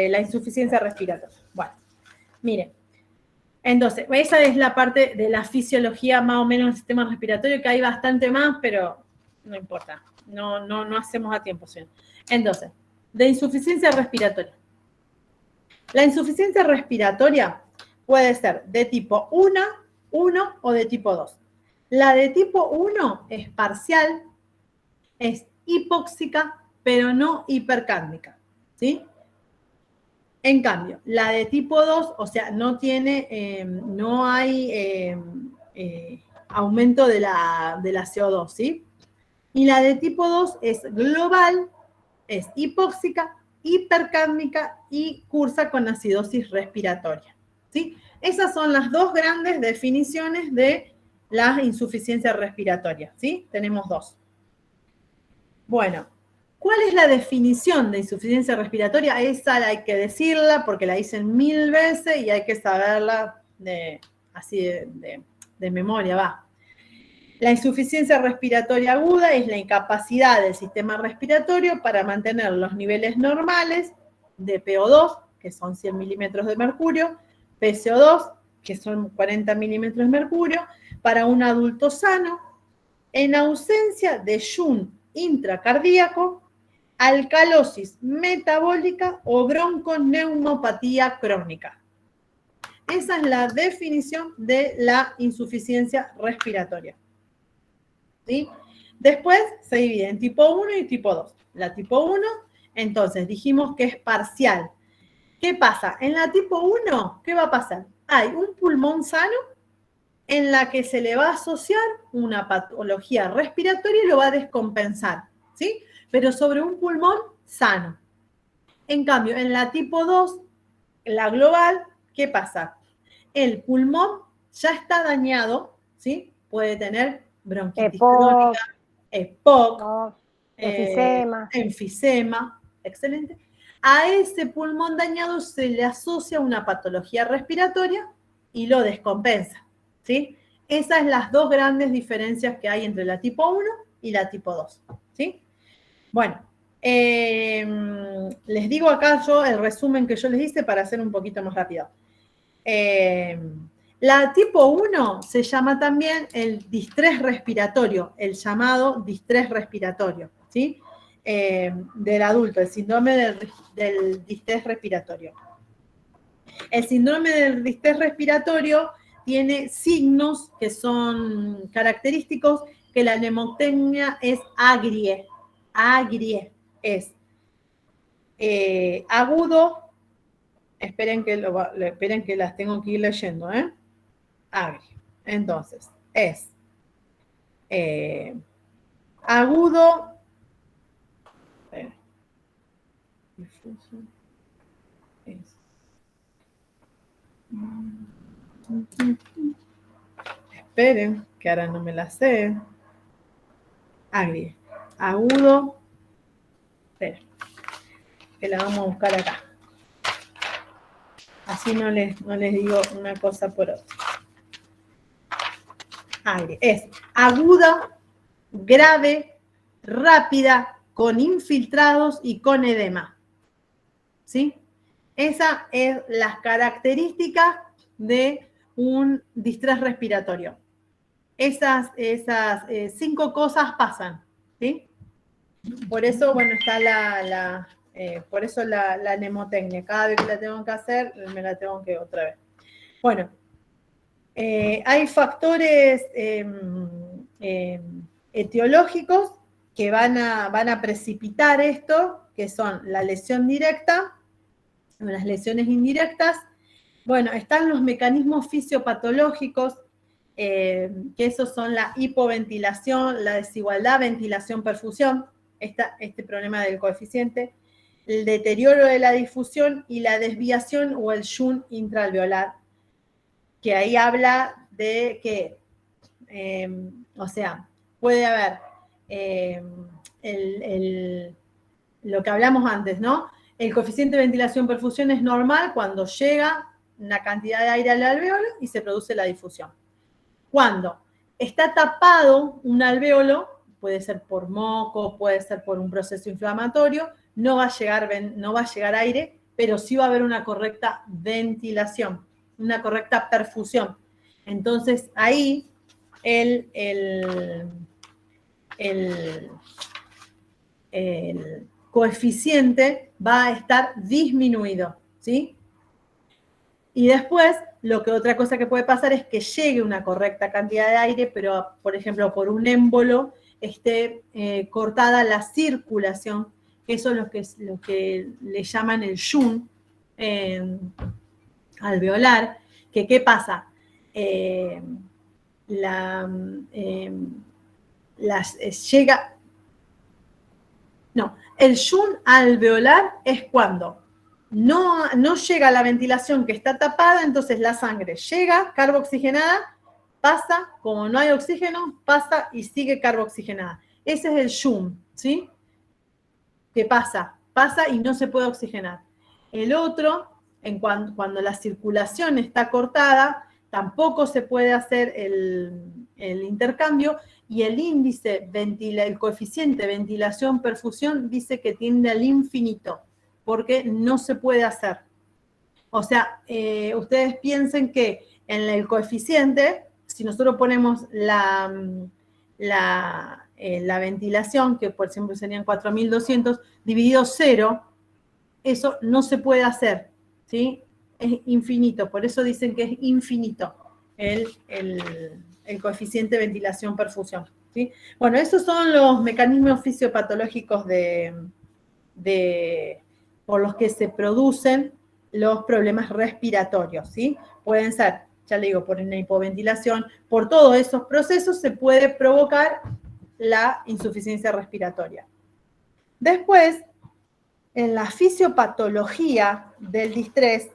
la insuficiencia respiratoria. Bueno, miren. Entonces, esa es la parte de la fisiología más o menos del sistema respiratorio, que hay bastante más, pero no importa. No hacemos a tiempo, señor. Entonces, de insuficiencia respiratoria. La insuficiencia respiratoria puede ser de tipo 1 o de tipo 2. La de tipo 1 es parcial, es hipóxica, pero no hipercárnica, ¿sí? En cambio, la de tipo 2, o sea, no hay aumento de la CO2, ¿sí? Y la de tipo 2 es global, es hipóxica, hipercárnica y cursa con acidosis respiratoria, ¿sí? Esas son las dos grandes definiciones de la insuficiencia respiratoria, ¿sí? Tenemos dos. Bueno, ¿cuál es la definición de insuficiencia respiratoria? Esa hay que decirla porque la dicen 1000 veces y hay que saberla de memoria, va. La insuficiencia respiratoria aguda es la incapacidad del sistema respiratorio para mantener los niveles normales de PO2, que son 100 milímetros de mercurio, PCO2, que son 40 milímetros de mercurio, para un adulto sano, en ausencia de shunt intracardíaco, alcalosis metabólica o bronconeumonopatía crónica. Esa es la definición de la insuficiencia respiratoria. ¿Sí? Después se divide en tipo 1 y tipo 2. La tipo 1, entonces dijimos que es parcial. ¿Qué pasa? En la tipo 1, ¿qué va a pasar? Hay un pulmón sano en la que se le va a asociar una patología respiratoria y lo va a descompensar, ¿sí? Pero sobre un pulmón sano. En cambio, en la tipo 2, la global, ¿qué pasa? El pulmón ya está dañado, ¿sí? Puede tener bronquitis crónica, EPOC, enfisema. Enfisema, excelente. a ese pulmón dañado se le asocia una patología respiratoria y lo descompensa, ¿sí? Esas son las dos grandes diferencias que hay entre la tipo 1 y la tipo 2, ¿sí? Bueno, les digo acá yo el resumen que yo les hice para hacer un poquito más rápido. La tipo 1 se llama también el distrés respiratorio, el llamado distrés respiratorio, ¿sí? Del adulto, el síndrome del distrés respiratorio. El síndrome del distrés respiratorio tiene signos que son característicos, que la nemotecnia es agrie, es agudo, esperen que las tengo que ir leyendo, agrio. Entonces, es agudo, difuso, es esperen, que ahora no me la sé. Agrie, agudo, esperen, que la vamos a buscar acá. Así no les digo una cosa por otra. Agrie, es aguda, grave, rápida, con infiltrados y con edema. ¿Sí? Esas es las características de un distrés respiratorio. Esas 5 cosas pasan, ¿sí? Por eso, bueno, está la nemotecnia. Cada vez que la tengo que hacer, me la tengo que otra vez. Bueno, hay factores etiológicos que van a precipitar esto, que son la lesión directa, las lesiones indirectas. Bueno, están los mecanismos fisiopatológicos, que esos son la hipoventilación, la desigualdad ventilación-perfusión, este problema del coeficiente, el deterioro de la difusión y la desviación o el shunt intraalveolar, que ahí habla de que, o sea, puede haber lo que hablamos antes, ¿no? El coeficiente de ventilación-perfusión es normal cuando llega una cantidad de aire al alvéolo y se produce la difusión. Cuando está tapado un alvéolo, puede ser por moco, puede ser por un proceso inflamatorio, no va a llegar aire, pero sí va a haber una correcta ventilación, una correcta perfusión. Entonces, ahí el coeficiente va a estar disminuido, ¿sí? Y después, otra cosa que puede pasar es que llegue una correcta cantidad de aire, pero, por ejemplo, por un émbolo esté cortada la circulación, que eso es lo que le llaman el shunt alveolar, que ¿qué pasa? El shunt alveolar es cuando no llega la ventilación que está tapada, entonces la sangre llega carbooxigenada, pasa, como no hay oxígeno, pasa y sigue carbooxigenada. Ese es el shunt, ¿sí? ¿Qué pasa? Pasa y no se puede oxigenar. El otro, cuando la circulación está cortada, tampoco se puede hacer el intercambio, y el índice, el coeficiente ventilación-perfusión dice que tiende al infinito, porque no se puede hacer. O sea, ustedes piensen que en el coeficiente, si nosotros ponemos la ventilación, que por ejemplo serían 4.200, dividido 0, eso no se puede hacer, ¿sí? Es infinito, por eso dicen que es infinito el coeficiente ventilación-perfusión, ¿sí? Bueno, esos son los mecanismos fisiopatológicos por los que se producen los problemas respiratorios, ¿sí? Pueden ser, ya le digo, por una hipoventilación, por todos esos procesos se puede provocar la insuficiencia respiratoria. Después, en la fisiopatología del distrés,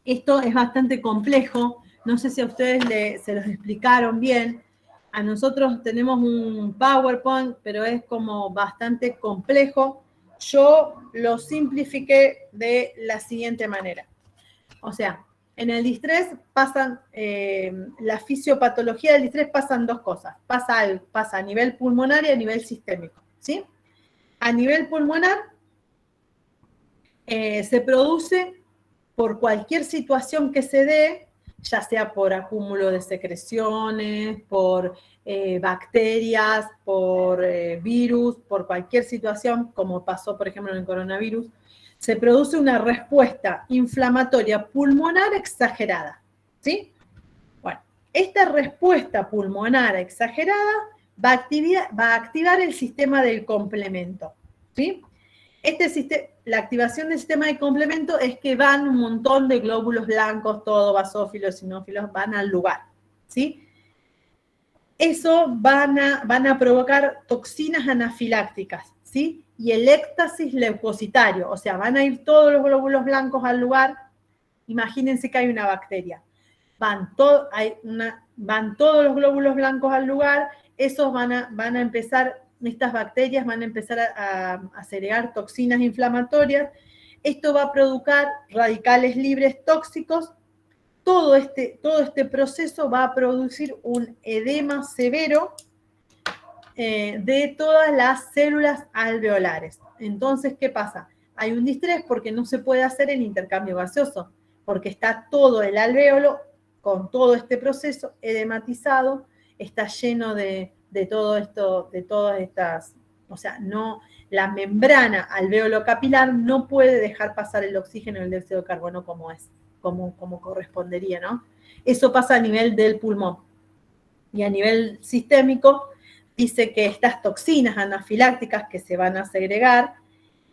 esto es bastante complejo, no sé si a ustedes se los explicaron bien. A nosotros tenemos un PowerPoint, pero es como bastante complejo. yo lo simplifiqué de la siguiente manera. O sea, en el distrés pasan, la fisiopatología del distrés pasan dos cosas. Pasa a nivel pulmonar y a nivel sistémico, ¿sí? A nivel pulmonar se produce por cualquier situación que se dé, ya sea por acúmulo de secreciones, por bacterias, por virus, por cualquier situación, como pasó, por ejemplo, en el coronavirus, se produce una respuesta inflamatoria pulmonar exagerada, ¿sí? Bueno, esta respuesta pulmonar exagerada va a activar el sistema del complemento, ¿sí? La activación del sistema de complemento es que van un montón de glóbulos blancos, todos basófilos, sinófilos, van al lugar, ¿sí? Eso van a provocar toxinas anafilácticas, ¿sí? Y el éxtasis leucocitario, o sea, van a ir todos los glóbulos blancos al lugar. Imagínense que hay una bacteria. Van todos los glóbulos blancos al lugar, esos van a empezar, estas bacterias van a empezar a segregar toxinas inflamatorias. Esto va a provocar radicales libres tóxicos. Todo este proceso va a producir un edema severo de todas las células alveolares. Entonces, ¿qué pasa? Hay un distrés porque no se puede hacer el intercambio gaseoso, porque está todo el alvéolo con todo este proceso edematizado, está lleno de todo esto, de todas estas, o sea, no, la membrana alvéolo capilar no puede dejar pasar el oxígeno y el dióxido de carbono como correspondería, ¿no? Eso pasa a nivel del pulmón. Y a nivel sistémico, dice que estas toxinas anafilácticas que se van a segregar,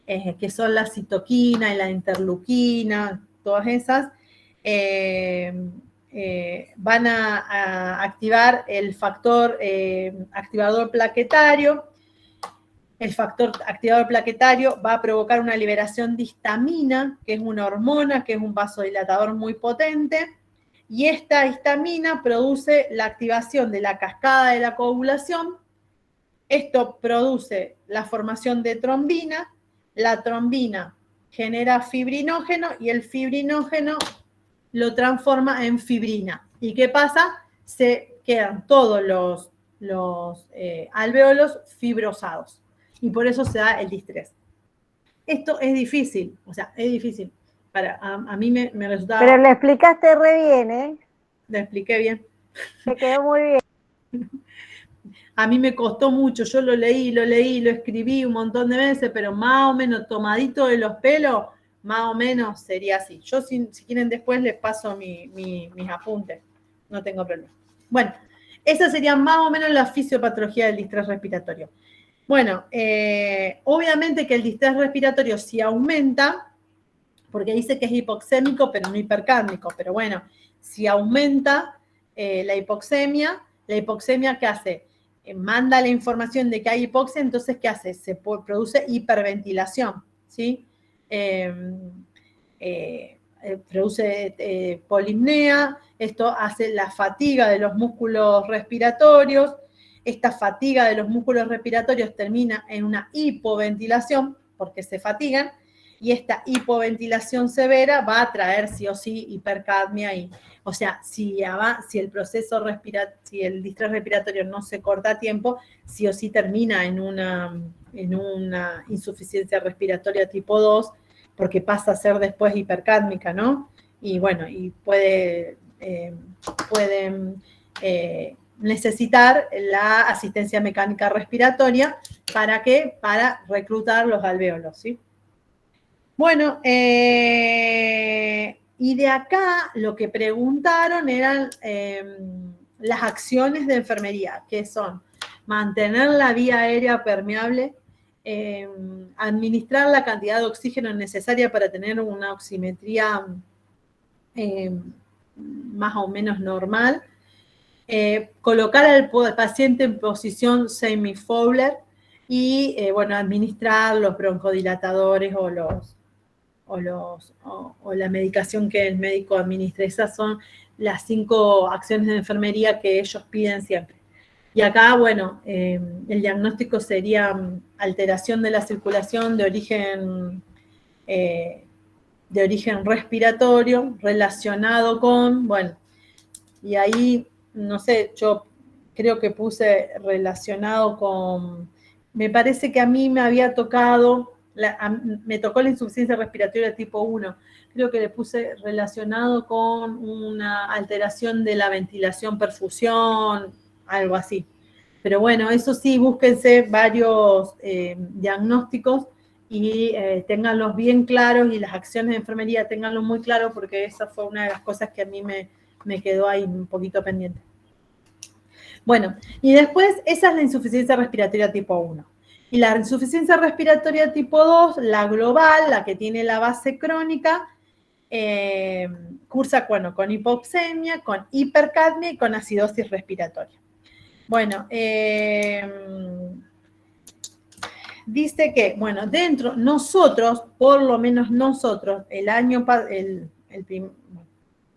que son la citoquina y la interleuquina, todas esas, van a activar el factor activador plaquetario. El factor activador plaquetario va a provocar una liberación de histamina, que es una hormona, que es un vasodilatador muy potente, y esta histamina produce la activación de la cascada de la coagulación. Esto produce la formación de trombina, la trombina genera fibrinógeno y el fibrinógeno lo transforma en fibrina. ¿Y qué pasa? Se quedan todos los alvéolos fibrosados y por eso se da el distrés. Esto es difícil, o sea, es difícil. A mí me resultaba... Pero lo explicaste re bien, ¿eh? Lo expliqué bien. Me quedó muy bien. A mí me costó mucho, yo lo leí, lo escribí un montón de veces, pero más o menos tomadito de los pelos, más o menos sería así. Yo, si quieren, después les paso mis apuntes, no tengo problema. Bueno, esa sería más o menos la fisiopatología del distrés respiratorio. Bueno, obviamente que el distrés respiratorio sí aumenta, porque dice que es hipoxémico, pero no hipercárnico, pero bueno, si aumenta la hipoxemia, ¿qué hace? Manda la información de que hay hipoxia, entonces, ¿qué hace? Se produce hiperventilación, ¿sí? Produce polipnea, esto hace la fatiga de los músculos respiratorios, esta fatiga de los músculos respiratorios termina en una hipoventilación, porque se fatigan, y esta hipoventilación severa va a traer sí o sí hipercapnia, o sea, si el proceso si el distrés respiratorio no se corta a tiempo, sí o sí termina en una insuficiencia respiratoria tipo 2, porque pasa a ser después hipercármica, ¿no? Y bueno, y pueden necesitar la asistencia mecánica respiratoria, ¿para qué? Para reclutar los alvéolos, ¿sí? Bueno, y de acá lo que preguntaron eran las acciones de enfermería, que son mantener la vía aérea permeable, administrar la cantidad de oxígeno necesaria para tener una oximetría más o menos normal, colocar al paciente en posición semi-Fowler y, bueno, administrar los broncodilatadores o la medicación que el médico administre. Esas son las 5 acciones de enfermería que ellos piden siempre. Y acá, bueno, el diagnóstico sería alteración de la circulación de origen respiratorio relacionado con, bueno, y ahí, no sé, yo creo que puse relacionado con, me parece que a mí me había tocado, me tocó la insuficiencia respiratoria tipo 1, creo que le puse relacionado con una alteración de la ventilación, perfusión, algo así. Pero bueno, eso sí, búsquense varios diagnósticos y ténganlos bien claros, y las acciones de enfermería ténganlos muy claros, porque esa fue una de las cosas que a mí me quedó ahí un poquito pendiente. Bueno, y después esa es la insuficiencia respiratoria tipo 1. Y la insuficiencia respiratoria tipo 2, la global, la que tiene la base crónica, cursa, bueno, con hipoxemia, con hipercapnia y con acidosis respiratoria. Bueno, dice que, bueno, dentro, nosotros, por lo menos nosotros, el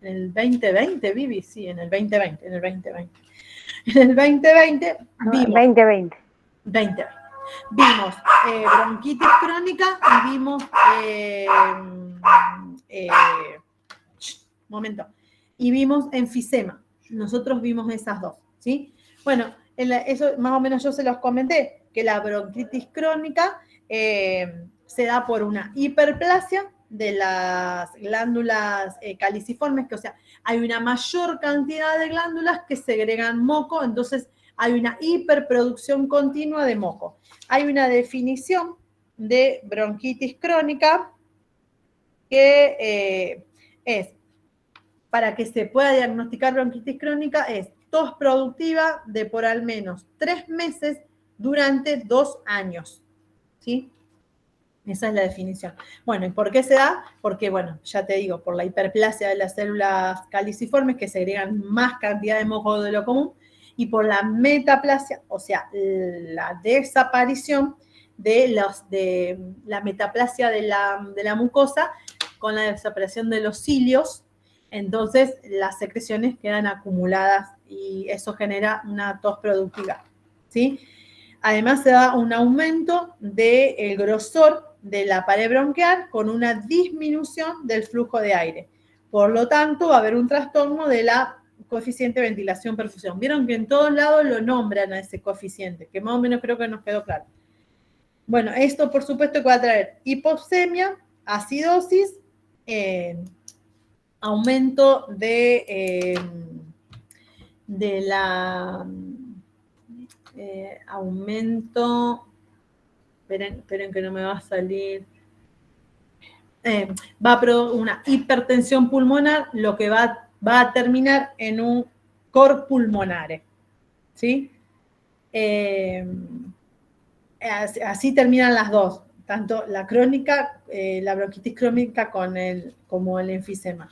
2020, Vivi, sí, en el 2020. En el 2020 vimos... 2020. Vimos bronquitis crónica y vimos... y vimos enfisema. Nosotros vimos esas dos, ¿sí? Bueno, eso más o menos yo se los comenté, que la bronquitis crónica se da por una hiperplasia de las glándulas caliciformes, que o sea, hay una mayor cantidad de glándulas que segregan moco, entonces hay una hiperproducción continua de moco. Hay una definición de bronquitis crónica que es, para que se pueda diagnosticar bronquitis crónica, es tos productiva de por al menos 3 meses durante 2 años, ¿sí? Esa es la definición. Bueno, ¿y por qué se da? Porque, bueno, ya te digo, por la hiperplasia de las células caliciformes que segregan más cantidad de moco de lo común, y por la metaplasia, o sea, la desaparición de la metaplasia de la mucosa con la desaparición de los cilios. Entonces las secreciones quedan acumuladas y eso genera una tos productiva, ¿sí? Además se da un aumento del grosor de la pared bronquial con una disminución del flujo de aire. Por lo tanto, va a haber un trastorno de la coeficiente ventilación-perfusión. Vieron que en todos lados lo nombran a ese coeficiente, que más o menos creo que nos quedó claro. Bueno, esto por supuesto que va a traer hipoxemia, acidosis, aumento de la aumento, esperen que no me va a salir, va a producir una hipertensión pulmonar, lo que va a terminar en un cor pulmonare, ¿sí? Así terminan las dos, tanto la crónica, la bronquitis crónica como el enfisema.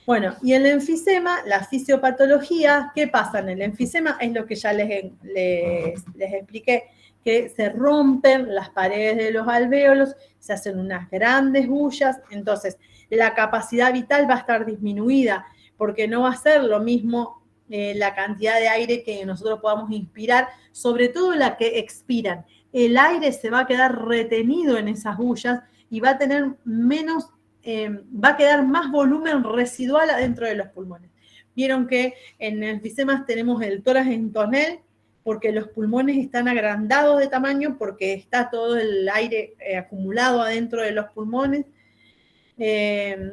Bueno, y el enfisema, la fisiopatología, ¿qué pasa en el enfisema? Es lo que ya les expliqué, que se rompen las paredes de los alvéolos, se hacen unas grandes bullas, entonces la capacidad vital va a estar disminuida, porque no va a ser lo mismo la cantidad de aire que nosotros podamos inspirar, sobre todo la que expiran. El aire se va a quedar retenido en esas bullas y va a tener menos, va a quedar más volumen residual adentro de los pulmones. Vieron que en el enfisema tenemos el tórax en tonel, porque los pulmones están agrandados de tamaño, porque está todo el aire acumulado adentro de los pulmones.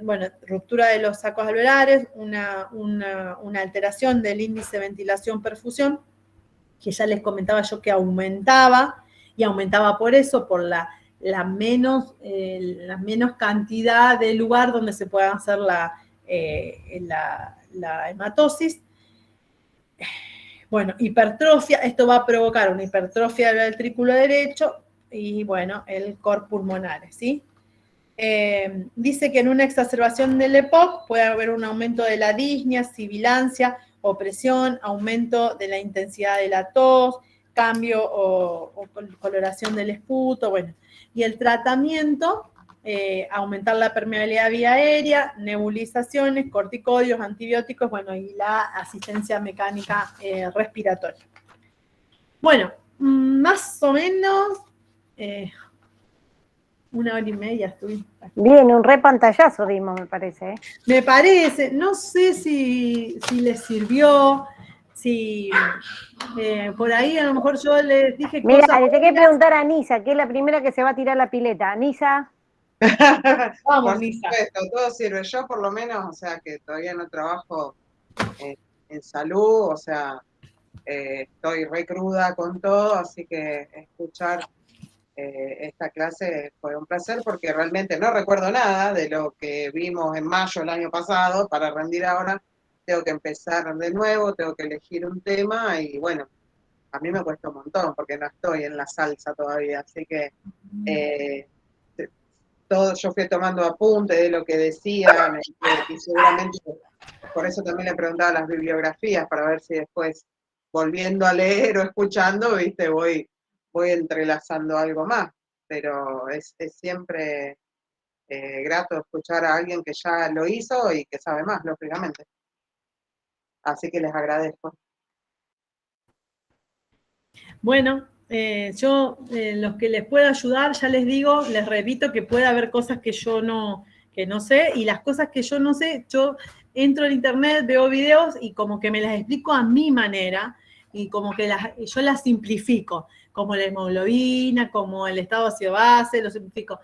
Bueno, ruptura de los sacos alveolares, una alteración del índice de ventilación-perfusión, que ya les comentaba yo que aumentaba, y aumentaba por eso, por la menos cantidad de lugar donde se pueda hacer la hematosis. Bueno, hipertrofia, esto va a provocar una hipertrofia del ventrículo derecho y, bueno, el cor pulmonar, ¿sí? Dice que en una exacerbación del EPOC puede haber un aumento de la disnea, sibilancia, opresión, aumento de la intensidad de la tos, cambio o coloración del esputo, bueno. Y el tratamiento, aumentar la permeabilidad vía aérea, nebulizaciones, corticóides, antibióticos, bueno, y la asistencia mecánica respiratoria. Bueno, más o menos 1 hora y media estuve. Bien, un repantallazo dimos, me parece. ¿Eh? Me parece, no sé si les sirvió, si por ahí a lo mejor yo les dije Mira, cosas. le tengo que preguntar a Nisa, que es la primera que se va a tirar la pileta. Nisa, Vamos, Por Nisa. supuesto, todo sirve. Yo por lo menos, o sea, que todavía no trabajo en salud, o sea, estoy re cruda con todo, así que escuchar esta clase fue un placer porque realmente no recuerdo nada de lo que vimos en mayo del año pasado. Para rendir ahora tengo que empezar de nuevo, tengo que elegir un tema y bueno, a mí me cuesta un montón porque no estoy en la salsa todavía, así que todo, yo fui tomando apuntes de lo que decían y seguramente por eso también le preguntaba las bibliografías para ver si después volviendo a leer o escuchando, viste, voy entrelazando algo más, pero es siempre grato escuchar a alguien que ya lo hizo y que sabe más, lógicamente. Así que les agradezco. Bueno, yo los que les pueda ayudar, ya les digo, les repito que puede haber cosas que yo no sé, y las cosas que yo no sé, yo entro en internet, veo videos y como que me las explico a mi manera, y como que yo las simplifico, como la hemoglobina, como el estado ácido base, lo simplifico.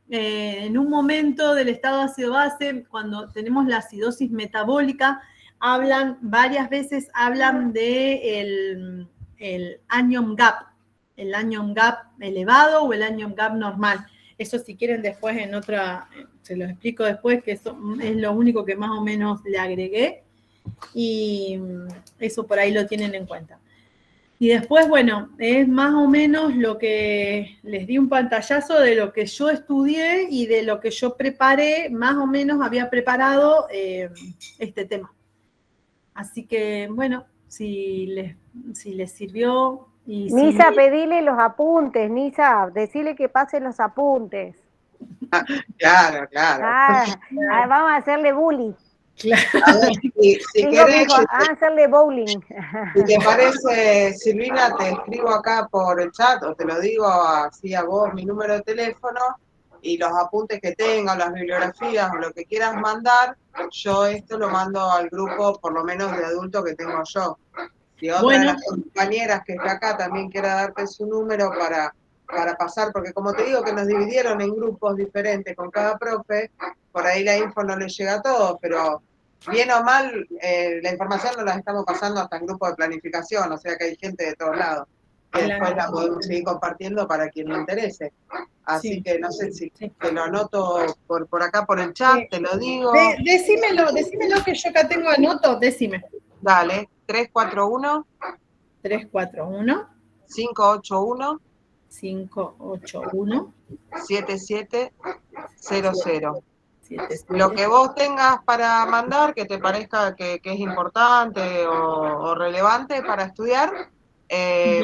En un momento del estado ácido base, cuando tenemos la acidosis metabólica, varias veces hablan de el anion gap, el anion gap elevado o el anion gap normal. Eso si quieren después en otra, se los explico después, que eso es lo único que más o menos le agregué, y eso por ahí lo tienen en cuenta. Y después, bueno, es más o menos lo que les di un pantallazo de lo que yo estudié y de lo que yo preparé, más o menos había preparado este tema. Así que, bueno, si les sirvió. Y Nisa, si, pedile los apuntes, Nisa, decile que pase los apuntes. Claro. Vamos a hacerle bullying. A ver, si querés, Vamos a hacerle bowling. si te parece, Silvina, te escribo acá por el chat o te lo digo así a vos, mi número de teléfono y los apuntes que tenga, las bibliografías o lo que quieras mandar, yo esto lo mando al grupo, por lo menos de adultos que tengo yo. Si otra de las compañeras que está acá también quiera darte su número para pasar, porque como te digo que nos dividieron en grupos diferentes con cada profe, por ahí la info no les llega a todos, pero bien o mal, la información nos la estamos pasando hasta en grupos de planificación, o sea que hay gente de todos lados. Que después la podemos seguir compartiendo para quien le interese. Así que no sé si te lo anoto por acá por el chat, te lo digo. Decímelo que yo acá tengo anoto, decime. Dale, 341 581 7700. Lo que vos tengas para mandar, que te parezca que es importante o relevante para estudiar,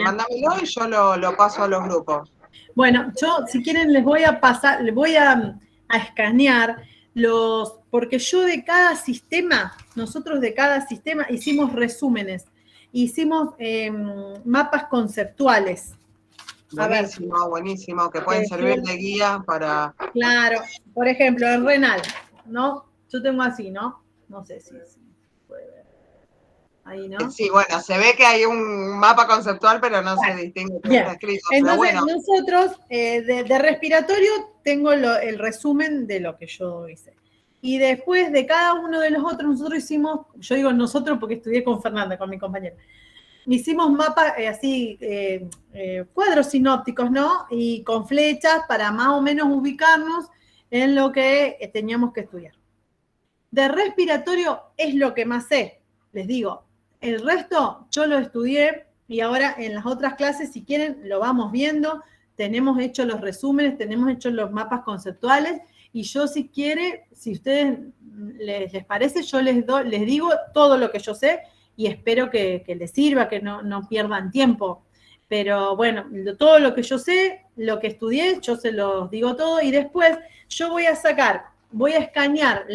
mándamelo y yo lo paso a los grupos. Bueno, yo si quieren les voy a pasar, les voy a escanear porque yo de cada sistema, nosotros de cada sistema hicimos resúmenes, hicimos mapas conceptuales. Buenísimo, que pueden servir de guía para... Claro, por ejemplo, el renal, ¿no? Yo tengo así, ¿no? No sé si puede ver. Ahí, ¿no? Sí, bueno, se ve que hay un mapa conceptual, pero no se distingue que está escrito. Entonces, pero bueno. nosotros de respiratorio tengo el resumen de lo que yo hice. Y después de cada uno de los otros, nosotros hicimos, yo digo nosotros porque estudié con Fernanda, con mi compañera. Hicimos mapas cuadros sinópticos, ¿no? Y con flechas para más o menos ubicarnos en lo que teníamos que estudiar. De respiratorio es lo que más sé, les digo. El resto yo lo estudié y ahora en las otras clases, si quieren, lo vamos viendo. Tenemos hecho los resúmenes, tenemos hecho los mapas conceptuales y yo si quiere, si a ustedes les parece, yo les digo todo lo que yo sé y espero que les sirva, que no pierdan tiempo. Pero bueno, todo lo que yo sé, lo que estudié, yo se los digo todo y después yo voy a escanear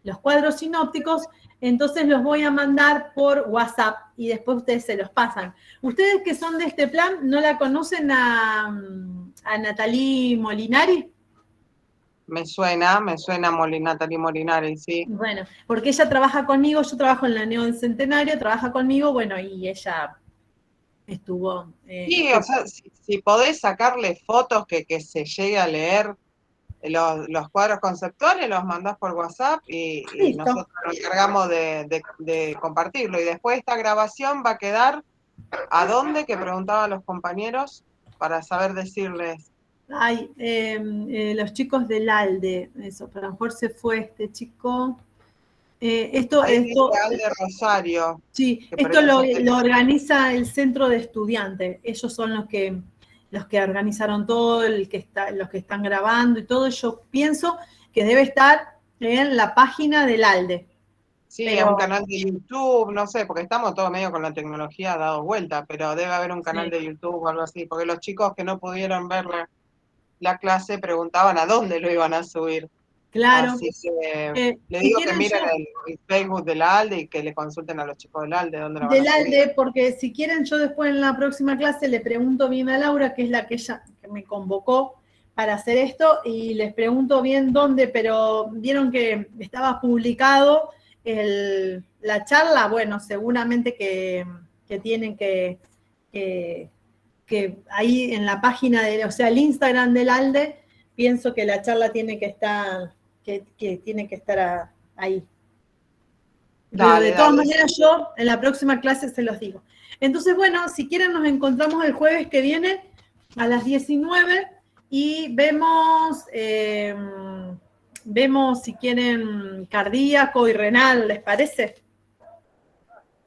los cuadros sinópticos, entonces los voy a mandar por WhatsApp y después ustedes se los pasan. Ustedes que son de este plan, ¿no la conocen a Natalie Molinari? Me suena Natalie Molinari, sí. Bueno, porque ella trabaja conmigo, yo trabajo en la Neo Centenario, trabaja conmigo, bueno, y ella estuvo... Sí, o sea, si podés sacarle fotos que se llegue a leer los cuadros conceptuales, los mandás por WhatsApp y Listo. nosotros nos encargamos de compartirlo. Y después esta grabación va a quedar, ¿a dónde? Que preguntaban los compañeros para saber decirles. Ay, los chicos del ALDE, eso, a lo mejor se fue este chico. Esto, Ahí dice Alde Rosario. sí, que por esto eso lo organiza el centro de estudiantes. Ellos son los que organizaron todo, los que están grabando y todo. Yo pienso que debe estar en la página del ALDE. Sí, Pero- es un canal de YouTube, no sé, porque estamos todos medio con la tecnología dado vuelta, pero debe haber un canal Sí. de YouTube o algo así, porque los chicos que no pudieron ver la clase preguntaban a dónde lo iban a subir. Claro. Así que le Si digo que quieren miren yo- el Facebook del ALDE y que le consulten a los chicos del ALDE dónde lo van Del a subir. ALDE, porque si quieren yo después en la próxima clase le pregunto bien a Laura, que es la que ella que me convocó para hacer esto, y les pregunto bien dónde, pero vieron que estaba publicado la charla, bueno, seguramente que tienen que ahí en la página o sea, el Instagram del ALDE, pienso que la charla tiene que estar, que tiene que estar ahí. Pero Dale, de todas dale, maneras yo en la próxima clase se los digo. Entonces, bueno, si quieren nos encontramos el jueves que viene a las 19 y vemos si quieren cardíaco y renal, ¿les parece?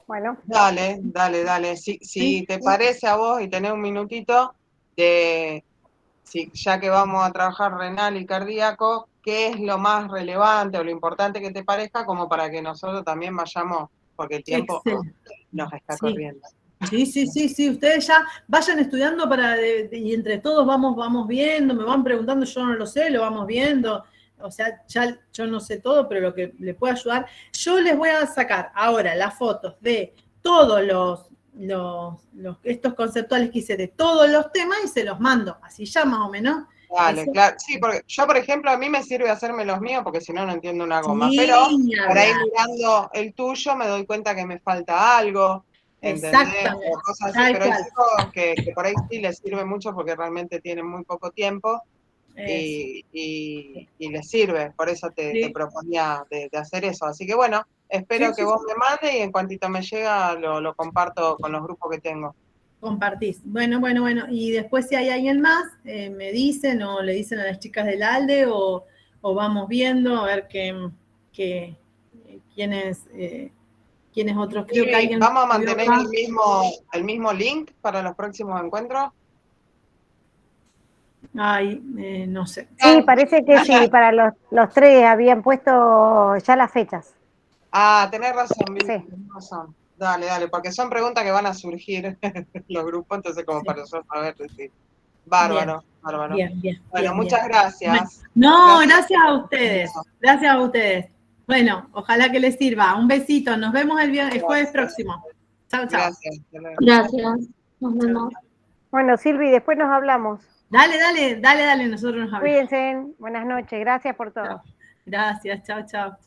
Bueno, Dale. Si Sí. te parece a vos y tenés un minutito, ya que vamos a trabajar renal y cardíaco, ¿qué es lo más relevante o lo importante que te parezca como para que nosotros también vayamos, porque el tiempo Excelente. nos está Sí. corriendo? Sí, ustedes ya vayan estudiando y entre todos vamos viendo, me van preguntando, yo no lo sé, lo vamos viendo, o sea, ya yo no sé todo, pero lo que le pueda ayudar, yo les voy a sacar ahora las fotos de todos estos conceptuales que hice de todos los temas y se los mando, así ya más o menos. Dale, Eso. claro. Sí, porque yo, por ejemplo, a mí me sirve hacerme los míos porque si no, no entiendo una goma. Sí, Pero ni por ahí hablar. mirando el tuyo me doy cuenta que me falta algo, ¿entendés? Exactamente, O cosas así. tal Pero hay cual. chicos que por ahí sí les sirve mucho porque realmente tienen muy poco tiempo Eso. y les sirve. Por eso te Sí. proponía de hacer eso. Así que bueno, espero Sí, que vos me mandes y en cuantito me llega lo comparto con los grupos que tengo. Compartís. Bueno. Y después si hay alguien más, me dicen o le dicen a las chicas del ALDE o vamos viendo a ver quiénes otros. Creo que Sí, alguien ¿vamos a escribió mantener acá. el mismo link para los próximos encuentros? Ay, no sé. sí, parece que sí, para los tres habían puesto ya las fechas. Ah, tenés razón, Vicky, Sí. tenés razón. Dale, porque son preguntas que van a surgir en los grupos, entonces como Sí. para yo saber decir. Bárbaro. Bien. Bueno, muchas gracias. No, Gracias. gracias a ustedes. Gracias a ustedes. Bueno, ojalá que les sirva. Un besito. Nos vemos el jueves próximo. Chao. Gracias. Hasta luego. Gracias. Nos vemos. Bueno, Silvi, después nos hablamos. Dale. Nosotros nos hablamos. Cuídense. Buenas noches. Gracias por todo. Gracias. Chao.